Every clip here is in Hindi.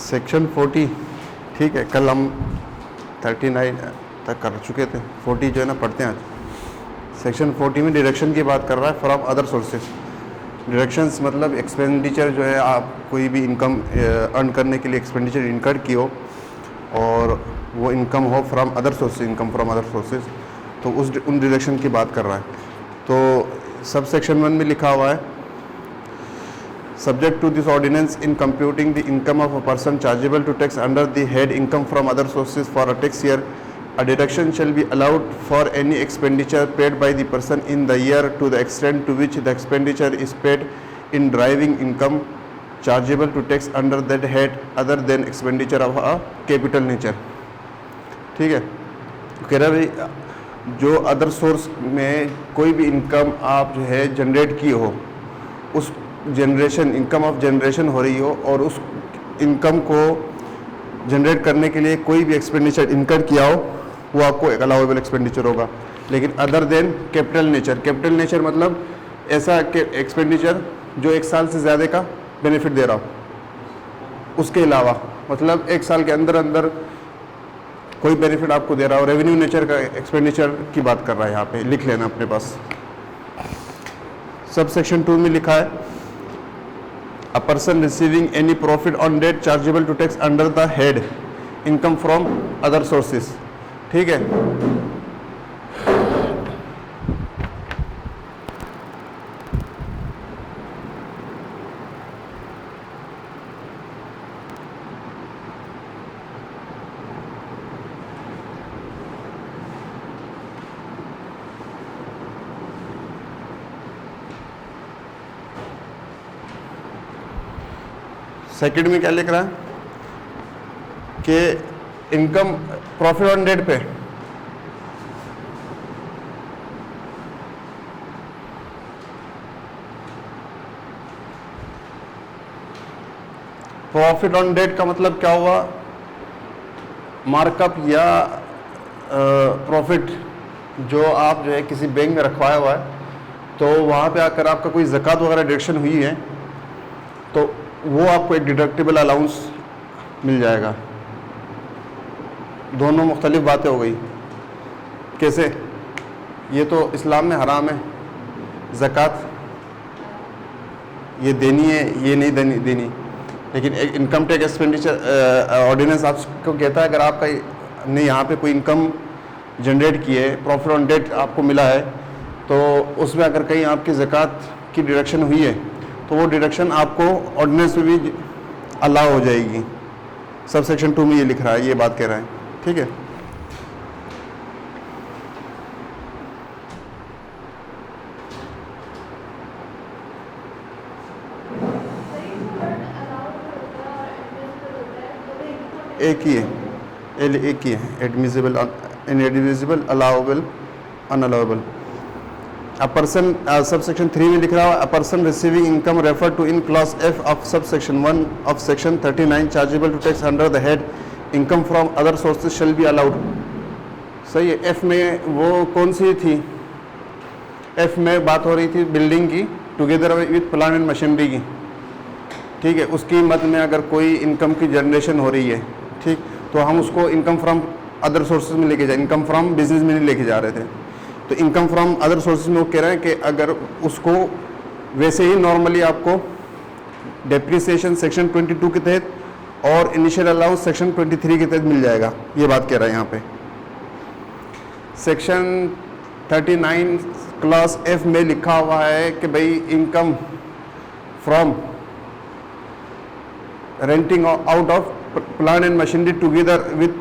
सेक्शन 40, ठीक है, कल हम 39 तक कर चुके थे, 40 जो है ना पढ़ते हैं आज। सेक्शन 40 में डिडक्शन की बात कर रहा है फ्रॉम अदर सोर्सेज। डिडक्शंस मतलब एक्सपेंडिचर जो है, आप कोई भी इनकम अर्न करने के लिए एक्सपेंडिचर इनकर की हो और वो इनकम हो from other sources, income from other sources, तो उन डिडक्शन की बात कर रहा है। तो सब सेक्शन 1 में लिखा हुआ है, subject to this ordinance in computing the income of a person chargeable to tax under the head income from other sources for a tax year, a deduction shall be allowed for any expenditure paid by the person in the year to the extent to which the expenditure is paid in deriving income chargeable to tax under that head other than expenditure of a capital nature। ठीक है, कह रहा भाई जो अदर सोर्स में कोई भी इनकम आप जो है जनरेट की हो, उस जनरेशन इनकम ऑफ जनरेशन हो रही हो और उस इनकम को जनरेट करने के लिए कोई भी एक्सपेंडिचर इनकर किया हो, वो आपको एक अलाउेबल एक्सपेंडिचर होगा। लेकिन other than capital nature, capital nature मतलब ऐसा एक्सपेंडिचर जो 1 साल से ज़्यादा का बेनिफिट दे रहा हो, उसके अलावा मतलब 1 साल के अंदर अंदर कोई बेनिफिट आपको दे रहा हो, रेवेन्यू नेचर का एक्सपेंडिचर की बात कर रहा है, यहाँ पे लिख लेना अपने पास। सब सेक्शन 2 में लिखा है, a person receiving any profit on debt chargeable to tax under the head income from other sources। ठीक है, सेकंड में क्या लिख रहा है कि इनकम प्रॉफिट ऑन डेट पे प्रॉफिट ऑन डेट का मतलब क्या हुआ, मार्कअप या प्रॉफिट जो आप जो है किसी बैंक में रखवाया हुआ है, तो वहाँ पे आकर आपका कोई ज़कात वगैरह डिडक्शन हुई है तो वो आपको एक डिडक्टेबल अलाउंस मिल जाएगा। दोनों मुख्तलिफ बातें हो गई। कैसे, ये तो इस्लाम में हराम है ज़कात, ये देनी है, ये नहीं देनी, लेकिन एक इनकम टैक्स एक्सपेंडिचर ऑर्डिनेंस आपको कहता है अगर आपका ने यहाँ पे कोई इनकम जनरेट की है, प्रॉफिट ऑन डेट आपको मिला है, तो उसमें अगर कहीं आपकी ज़कात की डिडक्शन हुई है तो वो डिडक्शन आपको ऑर्डिनेंस में भी अलाउ हो जाएगी। सब सेक्शन 2 में ये लिख रहा है, ये बात कह रहा है। ठीक है, एक ही है, admissible, inadmissible, allowable, unallowable. A person, subsection 3 में लिख रहा है, a person receiving income referred to in clause F of subsection 1 of section 39 chargeable to tax under the head income from other sources shall be allowed। सही है। F में वो कौन सी थी, F में बात हो रही थी बिल्डिंग की together with plant and machinery की। ठीक है, उसकी मद में अगर कोई इनकम की जनरेशन हो रही है, ठीक, तो हम उसको इनकम फ्रॉम अदर सोर्सेज में लेके जाए, इनकम फ्रॉम बिजनेस में नहीं लेके जा रहे थे। तो इनकम फ्रॉम अदर सोर्सेज में वो कह रहे हैं कि अगर उसको वैसे ही नॉर्मली आपको डेप्रिसिएशन सेक्शन 22 के तहत और इनिशियल अलाउंस सेक्शन 23 के तहत मिल जाएगा, ये बात कह रहा है यहाँ पे। सेक्शन 39 क्लास F में लिखा हुआ है कि भाई income from renting out of plant and machinery together with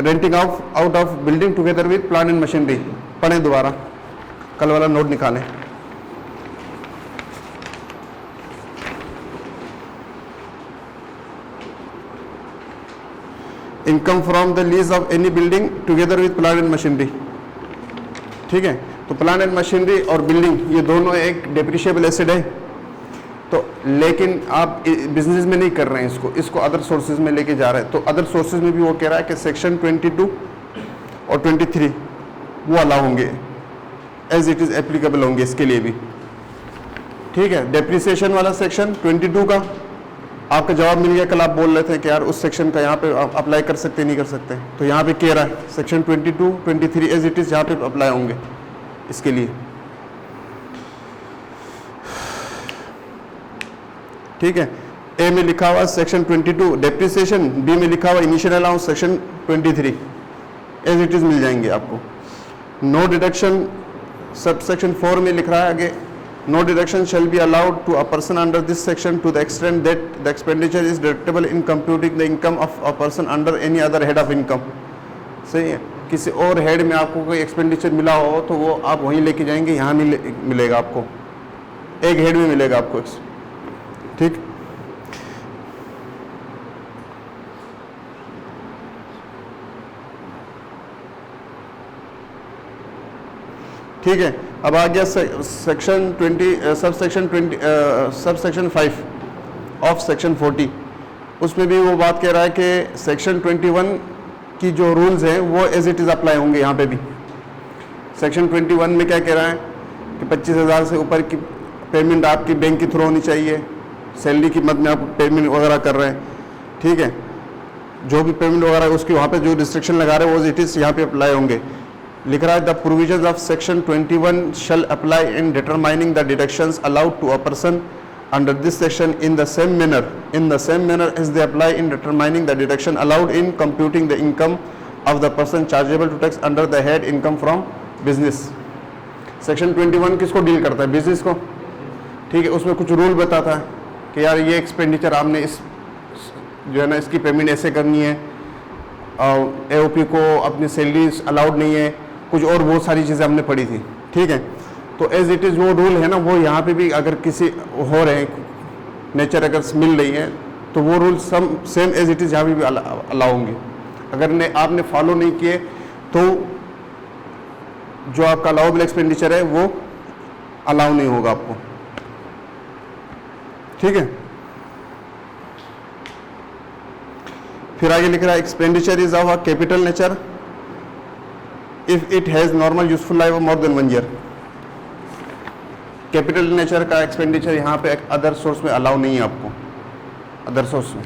renting out of building together with plant and machinery. पढ़ें दोबारा, कल वाला नोट निकालें। Income from the lease of any building together with plant and machinery. ठीक है, तो प्लांट एंड मशीनरी और बिल्डिंग ये दोनों एक डेप्रिशिएबल एसेट है, तो लेकिन आप बिजनेस में नहीं कर रहे हैं, इसको अदर सोर्सेज में लेके जा रहे हैं। तो अदर सोर्सेज में भी वो कह रहा है कि सेक्शन 22 और 23 वो अलाउ होंगे, एज इट इज एप्लीकेबल होंगे इसके लिए भी। ठीक है, डेप्रिसिएशन वाला सेक्शन 22 का आपका जवाब मिल गया। कल आप बोल रहे थे कि यार उस सेक्शन का यहाँ पे अप्लाई कर सकते नहीं कर सकते, तो यहाँ पे कह रहा है सेक्शन 22, 23 एज इट इज़ यहाँ पे अप्लाई होंगे इसके लिए। ठीक है, ए में लिखा हुआ सेक्शन 22 डेप्रिसिएशन, बी में लिखा हुआ initial allowance section 23 as it is मिल जाएंगे आपको। नो डिडक्शन सब सेक्शन 4 में लिख रहा है आगे, no deduction shall be allowed to a person under this section to the extent that the expenditure is deductible in computing the income of a person under any other head of income. सही है, किसी और हेड में आपको कोई एक्सपेंडिचर मिला हो तो वो आप वहीं लेके जाएंगे, यहाँ मिलेगा आपको, एक हेड में मिलेगा आपको। ठीक, ठीक है। अब आ गया section 20 sub section 5 of section 40। उसमें भी वो बात कह रहा है कि सेक्शन 21 की जो रूल्स हैं वो एज इट इज़ अप्लाई होंगे यहाँ पे भी। सेक्शन 21 में क्या कह रहा है कि 25,000 से ऊपर की पेमेंट आपकी बैंक के थ्रू होनी चाहिए, सैलरी की मद में आप पेमेंट वगैरह कर रहे हैं। ठीक है, जो भी पेमेंट वगैरह उसकी वहाँ पे जो रिस्ट्रिक्शन लगा रहे हैं वो एज इट इज़ यहाँ पे अप्लाई होंगे। लिख रहा है the provisions of section 21 shall apply in determining the deductions allowed to a person under this section in the same manner as they apply in determining the deduction allowed in computing the income of the person chargeable to tax under the head income from business. Section 21 किसको डील करता है? बिजनेस को। ठीक है, उसमें कुछ रूल बताता है कि यार ये एक्सपेंडिचर आपने इस जो है ना इसकी पेमेंट ऐसे करनी है, AOP को अपनी सैलरी अलाउड नहीं है, कुछ और बहुत सारी चीज़ें हमने पढ़ी थी। ठीक है, तो एज इट इज़ वो रूल है ना वो यहाँ पे भी अगर किसी हो रहे हैं नेचर अगर मिल रही है तो वो rule same as it is यहाँ पे भी अलाउ होंगे। अगर आपने फॉलो नहीं किए तो जो आपका अलाउबल एक्सपेंडिचर है वो अलाउ नहीं होगा आपको। ठीक है, फिर आगे लिख रहा है expenditure is of a capital nature if it has normal useful life more than 1 year. Capital nature का एक्सपेंडिचर यहाँ पे अदर सोर्स में अलाउ नहीं है आपको, अदर सोर्स में।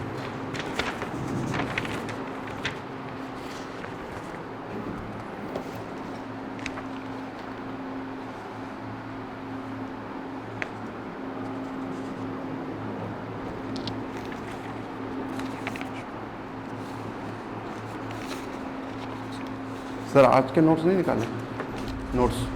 सर आज के नोट्स नहीं निकाले? नोट्स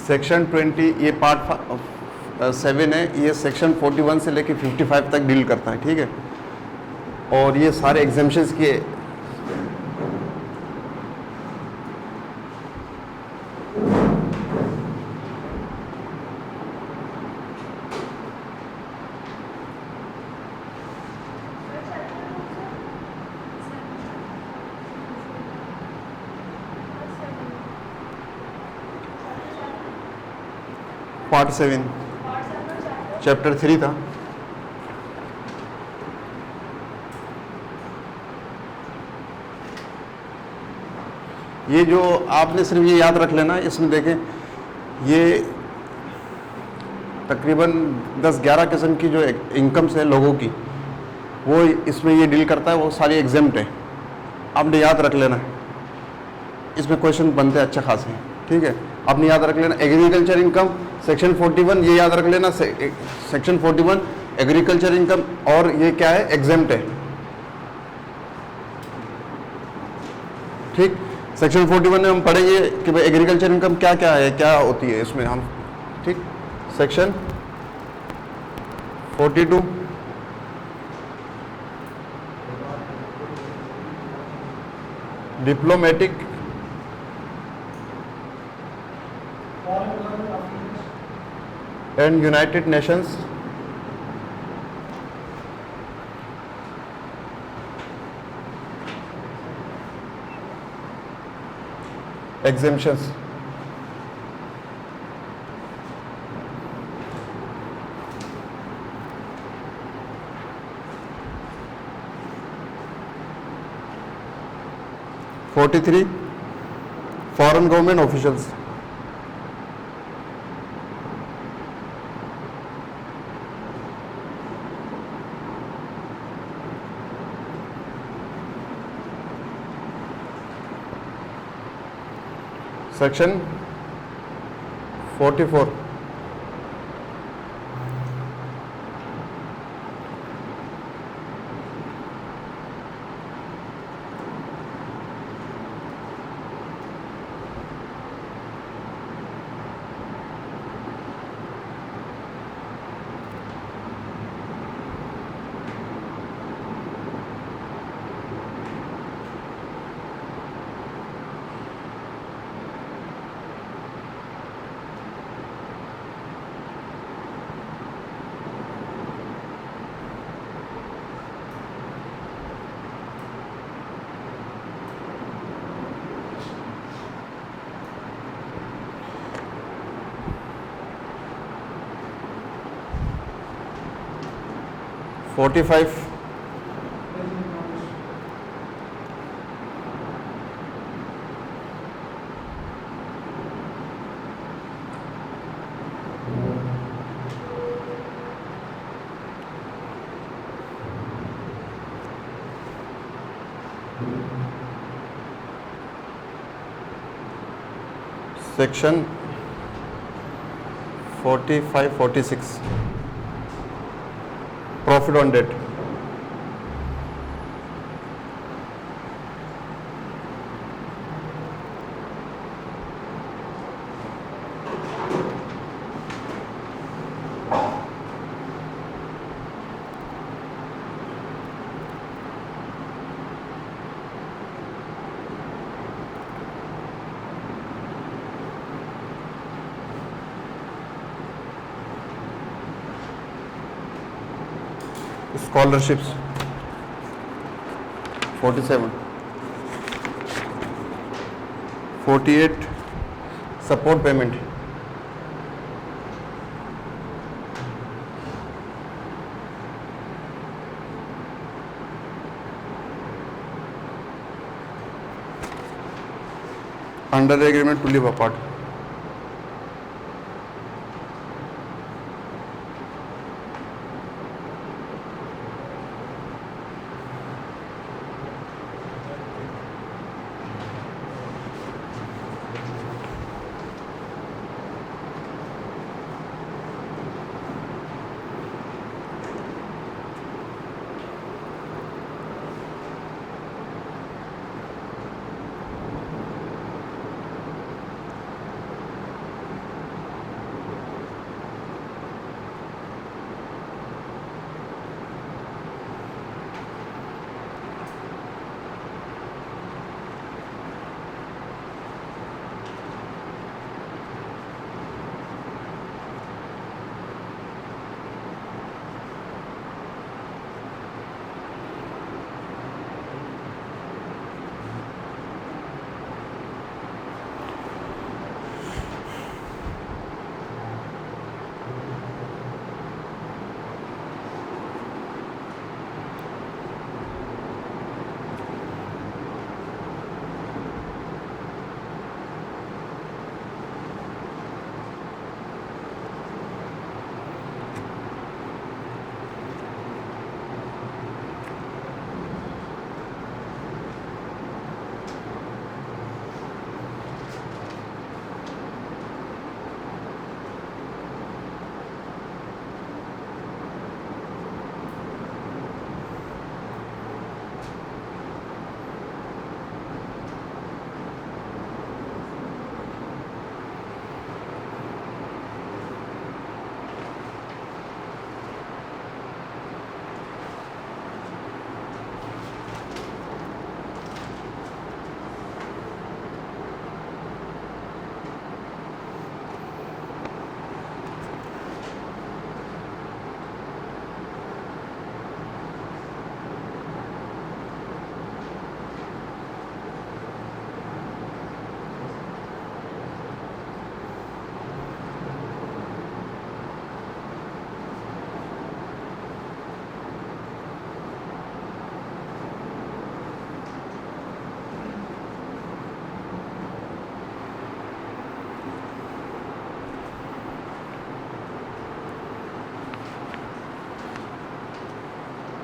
सेक्शन 20 ये पार्ट 7 है, ये सेक्शन 41 से लेके 55 तक डील करता है, ठीक है। और ये सारे एग्जाम्पशंस के पार्ट 7 चैप्टर 3 था। ये जो आपने सिर्फ ये याद रख लेना, इसमें देखें ये तकरीबन 10-11 किस्म की जो इनकम्स है लोगों की, वो इसमें ये डील करता है, वो सारी एग्जाम्प्ट है, आपने याद रख लेना। इसमें क्वेश्चन बनते हैं अच्छे खासे, ठीक है, आपने याद रख लेना। एग्रीकल्चर इनकम सेक्शन 41 ये याद रख लेना, सेक्शन 41 एग्रीकल्चर इनकम, और ये क्या है, एग्जाम्प्ट है, ठीक। सेक्शन 41 में हम पढ़ेंगे कि भाई एग्रीकल्चर इनकम क्या क्या है, क्या होती है इसमें हम, ठीक। Section 42 diplomatic and United Nations exemptions। (43) foreign government officials। Section 44 45 section 45-46 profit on debt. Scholarships 47 48 support payment under agreement to live apart.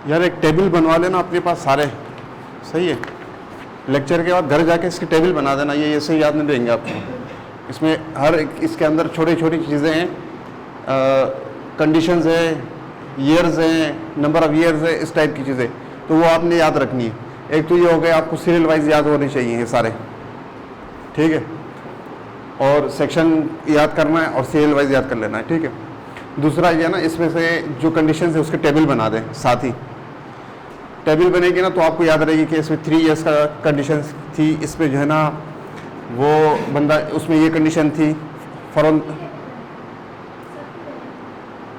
यार एक टेबल बनवा लेना अपने पास सारे, सही है। लेक्चर के बाद घर जाके इसकी टेबल बना देना, ये ऐसे ही याद नहीं देंगे आपको। इसमें हर इसके अंदर छोटी छोटी चीज़ें हैं, कंडीशंस है, ईयर्स हैं, नंबर ऑफ़ ईयर्स है, इस टाइप की चीज़ें, तो वो आपने याद रखनी है। एक तो ये हो गया, आपको सीरियल वाइज याद होने चाहिए ये सारे, ठीक है, और सेक्शन याद करना है और सीरियल वाइज याद कर लेना है, ठीक है। दूसरा ये ना, इसमें से जो कंडीशंस है उसके टेबल बना दें, साथ ही टेबल बनेगी ना तो आपको याद रहेगी कि इसमें 3 इयर्स का कंडीशन थी, इसमें जो है ना वो बंदा, उसमें ये कंडीशन थी, फॉरन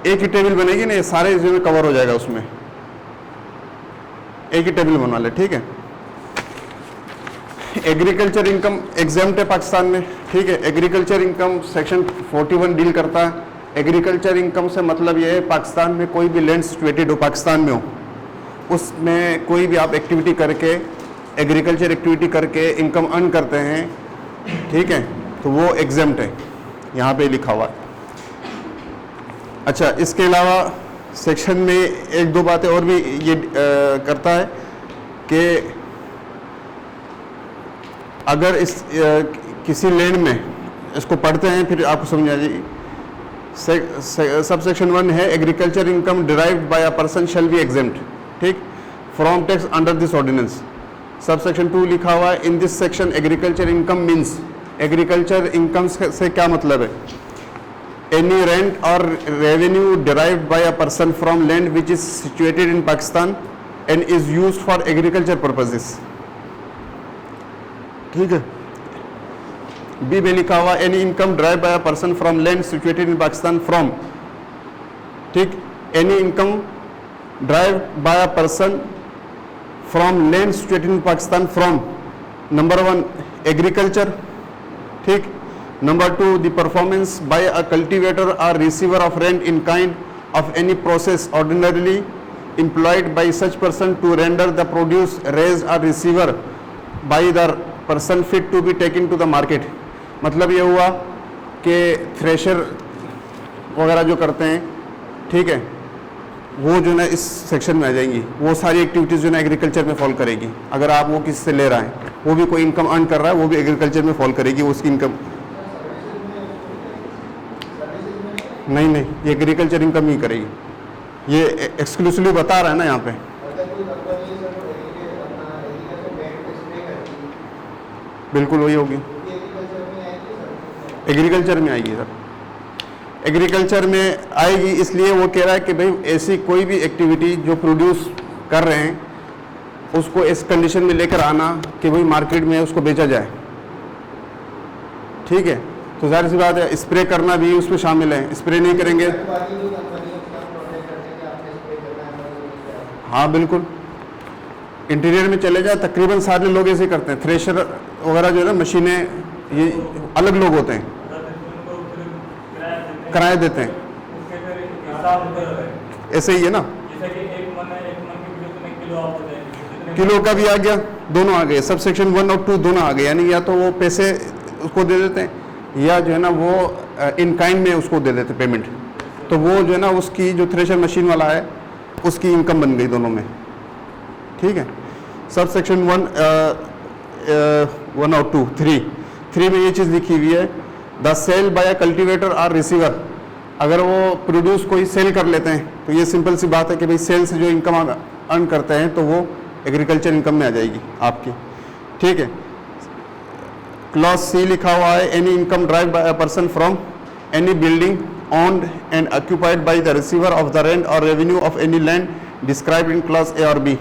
एक ही टेबल बनेगी ना, ये सारे जो में कवर हो जाएगा, उसमें एक ही टेबल बनवा ले, ठीक है। एग्रीकल्चर इनकम एग्जाम्प्ट है पाकिस्तान में, ठीक है। एग्रीकल्चर इनकम सेक्शन 41 डील करता है। एग्रीकल्चर इनकम से मतलब ये है पाकिस्तान में कोई भी लैंड सिचुएटेड हो, पाकिस्तान में हो, उसमें कोई भी आप एक्टिविटी करके, एग्रीकल्चर एक्टिविटी करके इनकम अर्न करते हैं, ठीक है, तो वो एग्जाम्प्ट है, यहाँ पे लिखा हुआ है। अच्छा, इसके अलावा सेक्शन में एक दो बातें और भी ये करता है कि अगर इस किसी लैंड में, इसको पढ़ते हैं फिर आपको समझ आ जाएगी। सब सेक्शन 1 है, agriculture income derived by a person shall be exempt, ठीक, from tax under this ordinance. Sub section 2 लिखा हुआ है, in this section agriculture income means, agriculture income से क्या मतलब है, एनी रेंट और revenue derived by a person from land which is situated in Pakistan and is used for agriculture purposes, ठीक है। बी में लिखा हुआ, any income drive by a person from land situated in Pakistan from, ठीक, any income drive by a person from land situated in Pakistan from, number 1 agriculture, ठीक, number 2 the performance by a cultivator और receiver of rent in kind of any process ordinarily employed by such person to render the produce raised or receiver by the person fit to be taken to the market। मतलब ये हुआ कि थ्रेशर वगैरह जो करते हैं, ठीक है, वो जो ना इस सेक्शन में आ जाएंगी, वो सारी एक्टिविटीज़ जो ना एग्रीकल्चर में फॉल करेगी। अगर आप वो किसी से ले रहा है, वो भी कोई इनकम अर्न कर रहा है, वो भी एग्रीकल्चर में फॉल करेगी, उसकी इनकम नहीं, ये एग्रीकल्चर इनकम नहीं करेगी, ये एक्सक्लूसिवली बता रहा है ना यहाँ पे। बिल्कुल वही होगी, एग्रीकल्चर में आएगी सर, एग्रीकल्चर में आएगी, इसलिए वो कह रहा है कि भाई ऐसी कोई भी एक्टिविटी जो प्रोड्यूस कर रहे हैं उसको इस कंडीशन में लेकर आना कि भाई मार्केट में उसको बेचा जाए, ठीक है। तो जाहिर सी बात है स्प्रे करना भी उसमें शामिल है, स्प्रे नहीं करेंगे, हाँ बिल्कुल, इंटीरियर में चले जाए तकरीबन सारे लोग ऐसे करते हैं, थ्रेशर वगैरह जो है ना मशीनें, ये अलग लोग होते हैं, किराया देते हैं, ऐसे ही है ना, किलो का भी आ गया, दोनों आ गए, सब सेक्शन 1 और 2 दोनों आ गए, यानी या तो वो पैसे उसको दे देते हैं या जो है ना वो इन काइंड में उसको दे देते पेमेंट, तो वो जो है ना उसकी जो थ्रेशर मशीन वाला है उसकी इनकम बन गई दोनों में, ठीक है। सब सेक्शन 1 और 2 3 में ये चीज़ लिखी हुई है, the sale by a cultivator और रिसीवर। अगर वो प्रोड्यूस कोई सेल कर लेते हैं तो ये सिंपल सी बात है कि भाई सेल से जो इनकम अर्न करते हैं तो वो एग्रीकल्चर इनकम में आ जाएगी आपकी, ठीक है। क्लॉज सी लिखा हुआ है, any income drive by a person from any building owned and occupied by the receiver of the rent or revenue of any land described in clause A और B।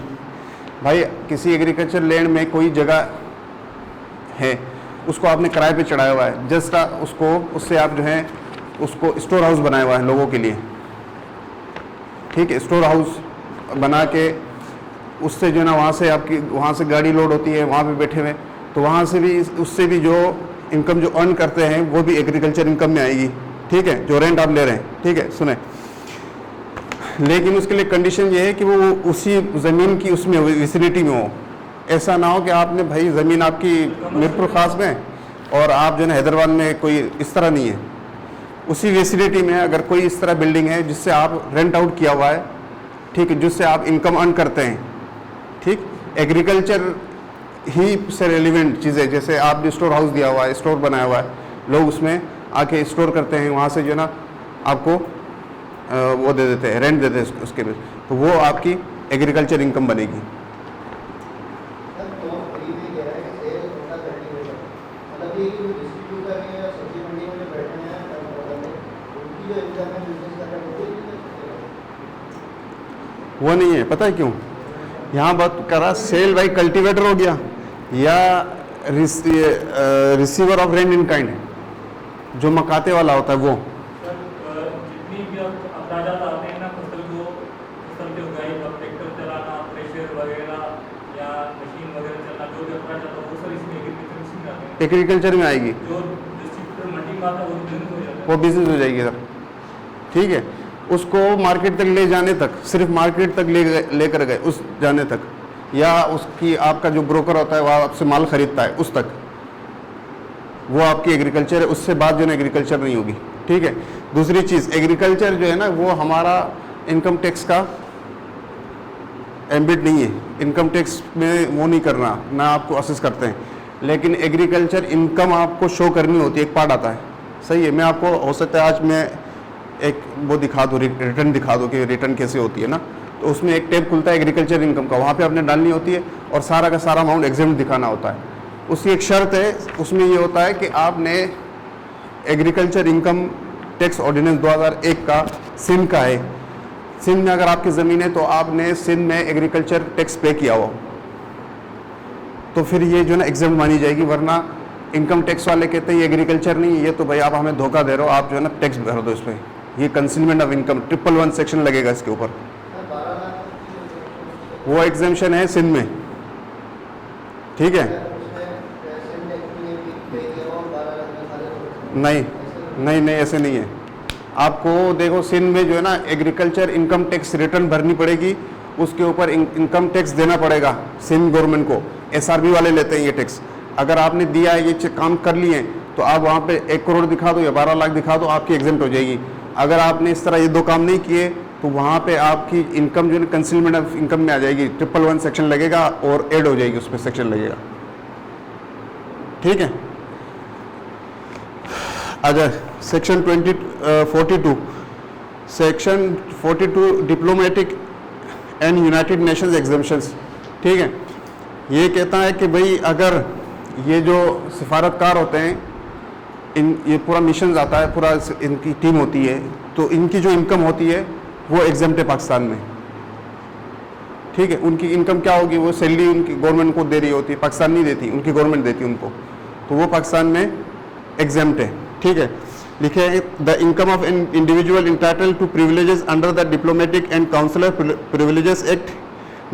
भाई किसी एग्रीकल्चर लैंड में कोई जगह है, उसको आपने किराए पे चढ़ाया हुआ है, जस्ट उससे आप जो है उसको स्टोर हाउस बनाया हुआ है लोगों के लिए, ठीक है, स्टोर हाउस बना के उससे जो है ना वहाँ से गाड़ी लोड होती है, वहाँ पे बैठे हुए, तो वहाँ से भी उससे भी जो इनकम जो अर्न करते हैं वो भी एग्रीकल्चर इनकम में आएगी, ठीक है, जो रेंट आप ले रहे हैं, ठीक है। सुने, लेकिन उसके लिए कंडीशन ये है कि वो उसी ज़मीन की उसमें विसिनिटी में हो, ऐसा ना हो कि आपने भाई ज़मीन आपकी मीरपुर ख़ास में और आप जो है हैदराबाद में, कोई इस तरह नहीं है, उसी विसिनिटी में अगर कोई इस तरह बिल्डिंग है जिससे आप रेंट आउट किया हुआ है ठीक है, जिससे आप इनकम अर्न करते हैं। ठीक, एग्रीकल्चर ही से रेलिवेंट चीज़ें, जैसे आपने स्टोर हाउस दिया हुआ है, स्टोर बनाया हुआ है, लोग उसमें आके स्टोर करते हैं, वहाँ से जो है ना आपको वो दे देते हैं, रेंट देते हैं उसके लिए, तो वो आपकी एग्रीकल्चर इनकम बनेगी। वो नहीं है, पता है क्यों? यहाँ बात कर रहा सेल बाई कल्टीवेटर हो गया या receiver of rent in kind, जो मकाते वाला होता है वो। जितनी भी अंदाजा लाते हैं ना फसल को, फसल की उगाई, ट्रैक्टर चलाना, थ्रेशर वगैरह या मशीन वगैरह चलाना, जो भी अंदाजा आता है वो सब इसमें एग्रीकल्चर में आते हैं। एग्रीकल्चर में आएगी, जो डिस्ट्रीब्यूटर मंडी में आता है वो बिजनेस हो जाता है, वो बिजनेस हो जाएगी सर। ठीक है, उसको मार्केट तक ले जाने तक, सिर्फ मार्केट तक लेकर गए उस जाने तक, या उसकी आपका जो ब्रोकर होता है वह आपसे माल खरीदता है उस तक, वो आपकी एग्रीकल्चर है। उससे बाद जो है एग्रीकल्चर नहीं होगी। ठीक है, दूसरी चीज़, एग्रीकल्चर जो है ना वो हमारा इनकम टैक्स का एम्बिट नहीं है, इनकम टैक्स में वो नहीं करना ना, आपको असेस करते हैं, लेकिन एग्रीकल्चर इनकम आपको शो करनी होती है, एक पार्ट आता है। सही है, मैं आपको हो सकता है आज मैं एक वो दिखा दूँ, रिटर्न दिखा दूँ कि रिटर्न कैसे होती है ना, तो उसमें एक टैब खुलता है एग्रीकल्चर इनकम का, वहाँ पे आपने डालनी होती है और सारा का सारा अमाउंट एग्जाम दिखाना होता है। उसकी एक शर्त है, उसमें ये होता है कि आपने एग्रीकल्चर इनकम टैक्स ऑर्डिनेंस 2001 का सिंध का है, सिंध में अगर आपकी ज़मीन है तो आपने सिंध में एग्रीकल्चर टैक्स पे किया हो, तो फिर ये जो है ना एग्जाम मानी जाएगी। वरना इनकम टैक्स वाले कहते हैं ये एग्रीकल्चर नहीं है, ये तो भाई आप हमें धोखा दे रहे हो, आप जो है ना टैक्स भर दो इस पर, ये कंसीलमेंट ऑफ इनकम 111 सेक्शन लगेगा इसके ऊपर। वो एग्जाम्शन है सिंध में। ठीक है, नहीं नहीं नहीं, ऐसे नहीं है। आपको देखो सिंध में जो है ना एग्रीकल्चर इनकम टैक्स रिटर्न भरनी पड़ेगी, उसके ऊपर इनकम टैक्स देना पड़ेगा सिंध गवर्नमेंट को। एसआरबी वाले लेते हैं ये टैक्स। अगर आपने दिया है, ये काम कर लिए हैं, तो आप वहाँ पे 1 करोड़ दिखा दो या 12 लाख दिखा दो, आपकी एग्जेम्प्ट हो जाएगी। अगर आपने इस तरह ये 2 काम नहीं किए तो वहाँ पे आपकी इनकम जो है कंसीलमेंट ऑफ इनकम में आ जाएगी, 111 सेक्शन लगेगा और ऐड हो जाएगी, उस पर सेक्शन लगेगा। ठीक है, अच्छा section 42 section 42 diplomatic and United Nations exemptions. ठीक है, ये कहता है कि भाई अगर ये जो सिफारतकार होते हैं, ये पूरा मिशन आता है, पूरा इनकी टीम होती है, तो इनकी जो इनकम होती है वो एग्जेम्प्ट है पाकिस्तान में। ठीक है, उनकी इनकम क्या होगी, वो सैलरी उनकी गवर्नमेंट को दे रही होती है, पाकिस्तान नहीं देती, उनकी गवर्नमेंट देती है उनको, तो वो पाकिस्तान में एग्जेम्प्ट है। ठीक है, लिखे है the income of an individual entitled to privileges under the diplomatic and consular privileges act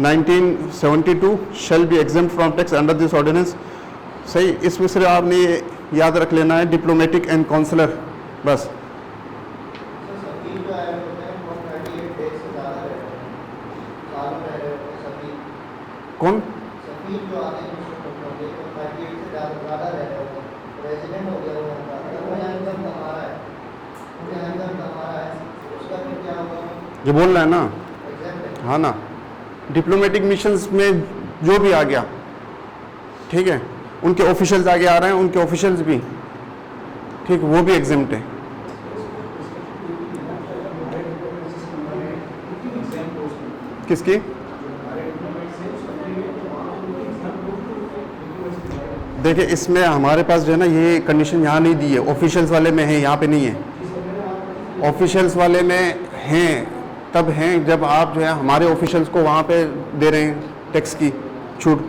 1972 shall be exempt from tax under this ordinance. सही, इसमें सिर्फ आपने याद रख लेना है डिप्लोमेटिक एंड काउंसलर, बस। कौन? ये बोल रहा है ना, हाँ ना, डिप्लोमेटिक मिशंस में जो भी आ गया, ठीक है, उनके ऑफिशियल्स आगे आ रहे हैं, उनके ऑफिशियल्स भी, ठीक, वो भी एग्जेम्प्ट है। किसकी? देखिए, इसमें हमारे पास जो है ना ये कंडीशन यहाँ नहीं दी है, ऑफिशियल्स वाले में है, यहाँ पे नहीं है। ऑफिशियल्स वाले में हैं तब हैं जब आप जो है हमारे ऑफिशियल्स को वहाँ पे दे रहे हैं टैक्स की छूट,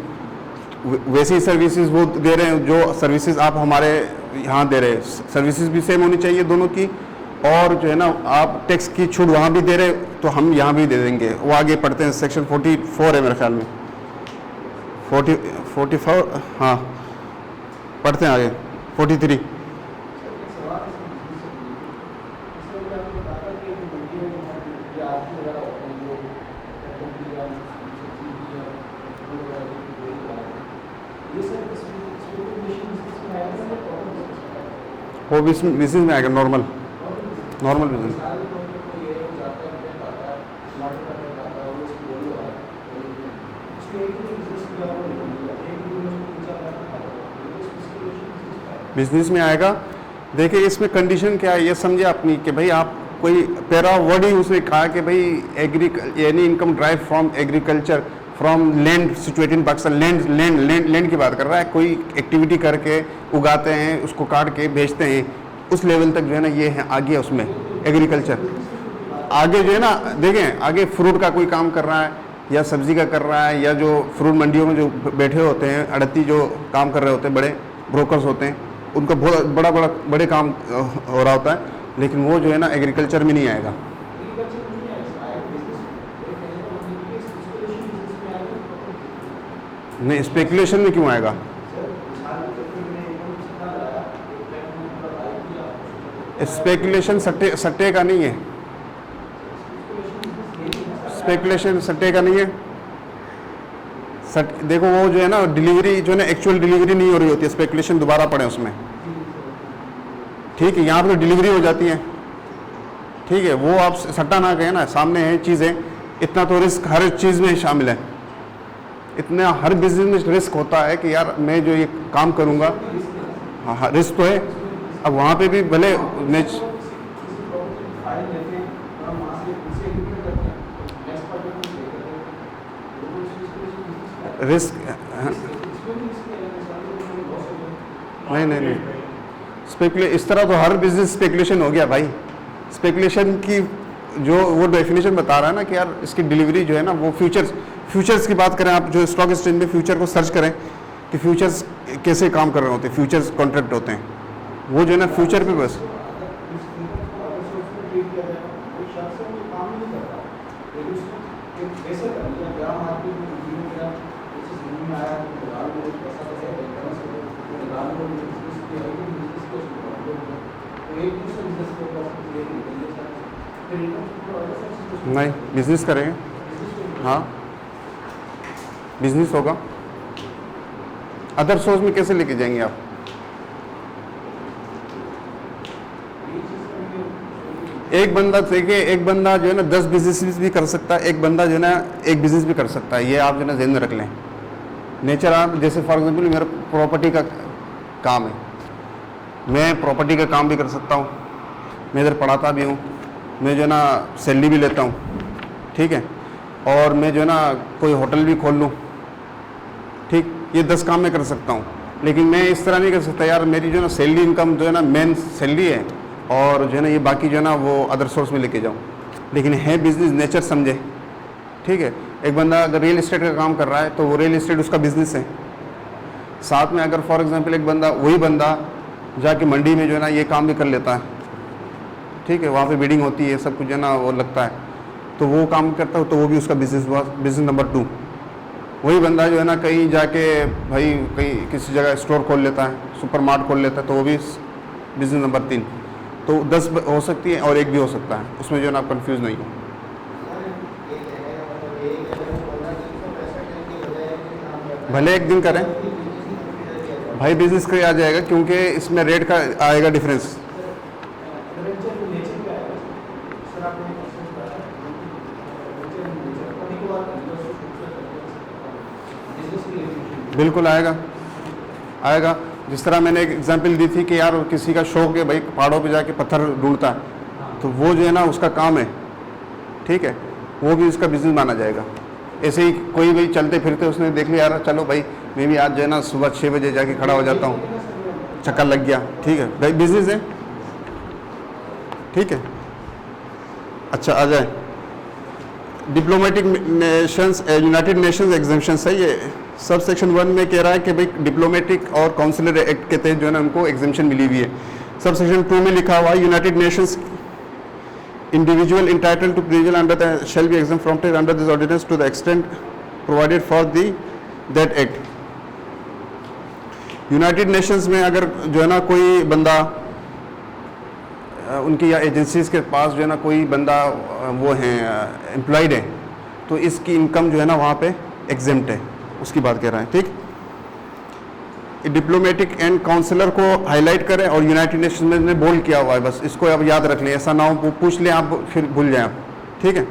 वैसी सर्विसेज वो दे रहे हैं जो सर्विसेज आप हमारे यहाँ दे रहे हैं। सर्विसेज भी सेम होनी चाहिए दोनों की, और जो है ना आप टैक्स की छूट वहाँ भी दे रहे तो हम यहाँ भी दे देंगे। वो आगे पढ़ते हैं, सेक्शन 44 है मेरे ख्याल में, 44, हाँ पढ़ते हैं आगे 43। वो बिजनेस में आएगा, नॉर्मल बिजनेस। बिजनेस में आएगा। देखिए इसमें कंडीशन क्या है ये समझे अपनी कि भाई आप कोई पैरा वर्ड ही उसने कहा कि भाई any income drive from agriculture from land situated in Pakistan, land की बात कर रहा है। कोई एक्टिविटी करके उगाते हैं, उसको काट के बेचते हैं, उस लेवल तक जो है ना ये है आगे उसमें एग्रीकल्चर। आगे जो है ना देखें, आगे फ्रूट का कोई काम कर रहा है या सब्जी का कर रहा है, या जो फ्रूट मंडियों में जो बैठे होते हैं अड़ती जो काम कर रहे होते हैं, बड़े ब्रोकर्स होते हैं, उनका बहुत बड़े काम हो रहा होता है, लेकिन वो जो है ना एग्रीकल्चर में नहीं आएगा। नहीं, स्पेकुलेशन में क्यों आएगा? स्पेकुलेशन सट्टे का नहीं है, स्पेकुलेशन सट्टे का नहीं है। देखो वो जो है ना डिलीवरी जो है ना एक्चुअल डिलीवरी नहीं हो रही होती है, स्पेकुलेशन दोबारा पड़े उसमें, ठीक है। यहाँ पर तो डिलीवरी हो जाती है, ठीक है, वो आप सट्टा ना कहें ना, सामने है चीज़ें। इतना तो रिस्क हर चीज़ में शामिल है, इतना हर बिजनेस में रिस्क होता है कि यार मैं जो ये काम करूँगा, हाँ रिस्क तो है। अब वहाँ पे भी भले रिस्क नहीं इस तरह तो हर बिजनेस स्पेकुलेशन हो गया भाई। स्पेकुलेशन की जो वो डेफिनेशन बता रहा है ना कि यार इसकी डिलीवरी जो है ना वो फ्यूचर्स की बात करें, आप जो स्टॉक एक्सचेंज में फ्यूचर को सर्च करें कि फ्यूचर्स कैसे काम कर रहे होते हैं, फ्यूचर्स कॉन्ट्रैक्ट होते हैं, वो जो है ना फ्यूचर पे बस नहीं बिजनेस करेंगे, हाँ बिजनेस होगा। अदर सोर्स में कैसे लेके जाएंगे आप? एक बंदा देखिए, एक बंदा जो है ना 10 बिजनेस भी कर सकता है, एक बंदा जो है ना एक बिजनेस भी कर सकता है। ये आप जो है ना ध्यान में रख लें। नेचर आप जैसे फॉर एग्जांपल मेरा प्रॉपर्टी का काम है, मैं प्रॉपर्टी का काम भी कर सकता हूँ, मैं इधर पढ़ाता भी हूँ, मैं जो है ना सैलरी भी लेता हूँ, ठीक है, और मैं जो है ना कोई होटल भी खोल लूँ, ठीक, ये 10 काम मैं कर सकता हूँ। लेकिन मैं इस तरह नहीं कर सकता यार मेरी जो है ना सैलरी इनकम जो है ना मेन सैलरी है और जो है ना ये बाकी जो है ना वो अदर सोर्स में लेके जाऊँ। लेकिन है बिजनेस नेचर समझे, ठीक है। एक बंदा अगर रियल इस्टेट का काम कर रहा है तो वो रियल इस्टेट उसका बिजनेस है। साथ में अगर फॉर एग्जांपल एक बंदा वही बंदा जाके मंडी में जो है ना ये काम भी कर लेता है, ठीक है, वहाँ पे बिडिंग होती है, सब कुछ जो है ना वो लगता है, तो वो काम करता है, तो वो भी उसका बिजनेस हुआ, बिजनेस नंबर 2। वही बंदा जो है ना कहीं जाके भाई कहीं किसी जगह स्टोर खोल लेता है, सुपर मार्ट खोल लेता है, तो वो भी बिजनेस नंबर 3। तो 10 हो सकती है और एक भी हो सकता है, उसमें जो है ना आप कन्फ्यूज़ नहीं हो। भले एक दिन करें भाई, बिजनेस का आ जाएगा, क्योंकि इसमें रेट का आएगा डिफरेंस। बिल्कुल आएगा। जिस तरह मैंने एक एग्जांपल दी थी कि यार किसी का शौक है भाई पहाड़ों पे जाके पत्थर ढूंढता है, तो वो जो है ना उसका काम है, ठीक है, वो भी उसका बिजनेस माना जाएगा। ऐसे ही कोई भाई चलते फिरते उसने देख लिया यार चलो भाई मैं भी आज जो है ना सुबह 6 बजे जाके खड़ा हो जाता हूँ, चक्कर लग गया, ठीक है भाई बिजनेस है, ठीक है। अच्छा आ जाए diplomatic Nations, United Nations exemption है। ये सब सेक्शन 1 में कह रहा है कि भाई डिप्लोमेटिक और काउंसिलर एक्ट के तहत जो है ना उनको एग्जेम्पशन मिली हुई है। सब सेक्शन 2 में लिखा हुआ है United Nations individual entitled to privilege under the shall be exempt from tax under this ordinance to the extent provided for the that act। United Nations में अगर जो है ना कोई बंदा उनकी या एजेंसीज के पास जो है ना कोई बंदा वो है एम्प्लॉयड है, तो इसकी इनकम जो है ना वहाँ पे एग्जेम्प्ट है, उसकी बात कर रहे हैं, ठीक। डिप्लोमेटिक एंड काउंसलर को हाईलाइट करें और यूनाइटेड नेशंस में बोल्ड किया हुआ है, बस इसको आप याद रख लें, ऐसा ना हो पूछ लें आप फिर भूल जाएं आप, ठीक है।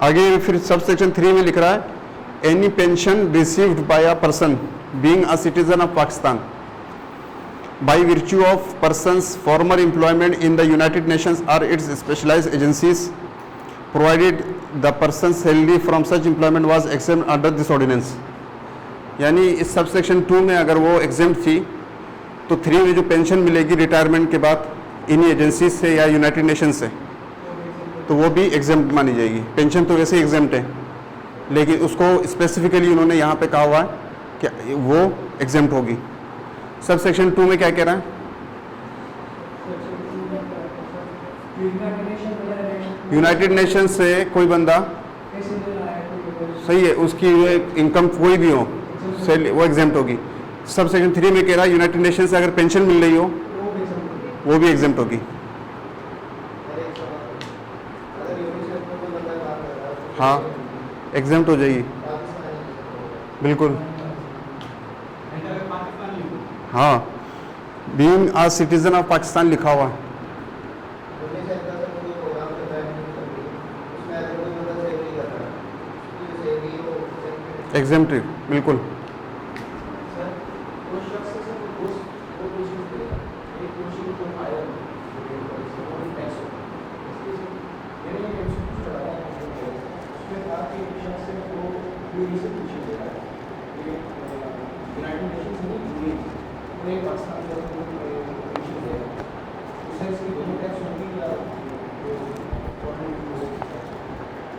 आगे फिर सब सेक्शन 3 में लिख रहा है, any pension received by a person being a citizen of Pakistan by virtue of person's former employment in the United Nations or its specialized agencies, provided the person's salary from such employment was exempt under this ordinance. यानी इस सब सेक्शन 2 में अगर वो एग्जेम्प्ट थी तो 3 में जो पेंशन मिलेगी रिटायरमेंट के बाद इन्हीं एजेंसीज से या यूनाइटेड नेशन से, तो वो भी एग्जेम्प्ट मानी जाएगी। पेंशन तो वैसे ही एग्जेम्प्ट है, लेकिन उसको स्पेसिफिकली उन्होंने यहाँ पे कहा हुआ है कि वो एग्जेम्प्ट होगी। सब सेक्शन 2 में क्या कह रहा है? यूनाइटेड नेशन से कोई बंदा, सही है, उसकी इनकम कोई भी हो वो एग्जेम्प्ट होगी। सब सेक्शन 3 में कह रहा है यूनाइटेड नेशन से अगर पेंशन मिल रही हो वो भी एग्जेम्प्ट होगी। हाँ, एग्जेम्प्ट हो जाएगी, बिल्कुल। हाँ, being a citizen of Pakistan लिखा हुआ है। एग्जेम्प्टेड, बिल्कुल।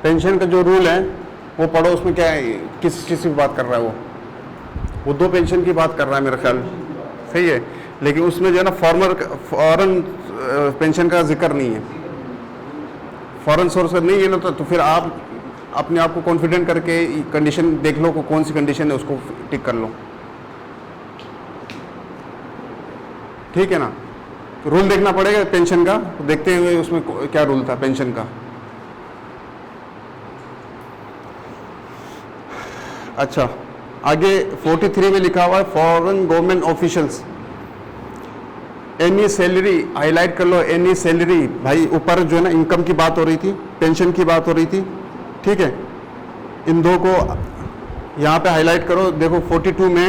पेंशन का जो रूल है वो पढ़ो, उसमें क्या है, किस चीज़ की बात कर रहा है वो 2 पेंशन की बात कर रहा है मेरा ख्याल, सही है। लेकिन उसमें जो है ना फॉरेन पेंशन का जिक्र नहीं है, फॉरेन सोर्स नहीं है ना, तो फिर आप अपने आप को कॉन्फिडेंट करके कंडीशन देख लो, कौन सी कंडीशन है उसको टिक कर लो, ठीक है ना। रूल देखना पड़ेगा पेंशन का, तो देखते हुए उसमें क्या रूल था पेंशन का। अच्छा, आगे 43 में लिखा हुआ है, foreign government officials any salary, highlight कर लो, एनी सैलरी। भाई ऊपर जो है ना इनकम की बात हो रही थी, पेंशन की बात हो रही थी, ठीक है। इन दो को यहाँ पे हाईलाइट करो। देखो 42 में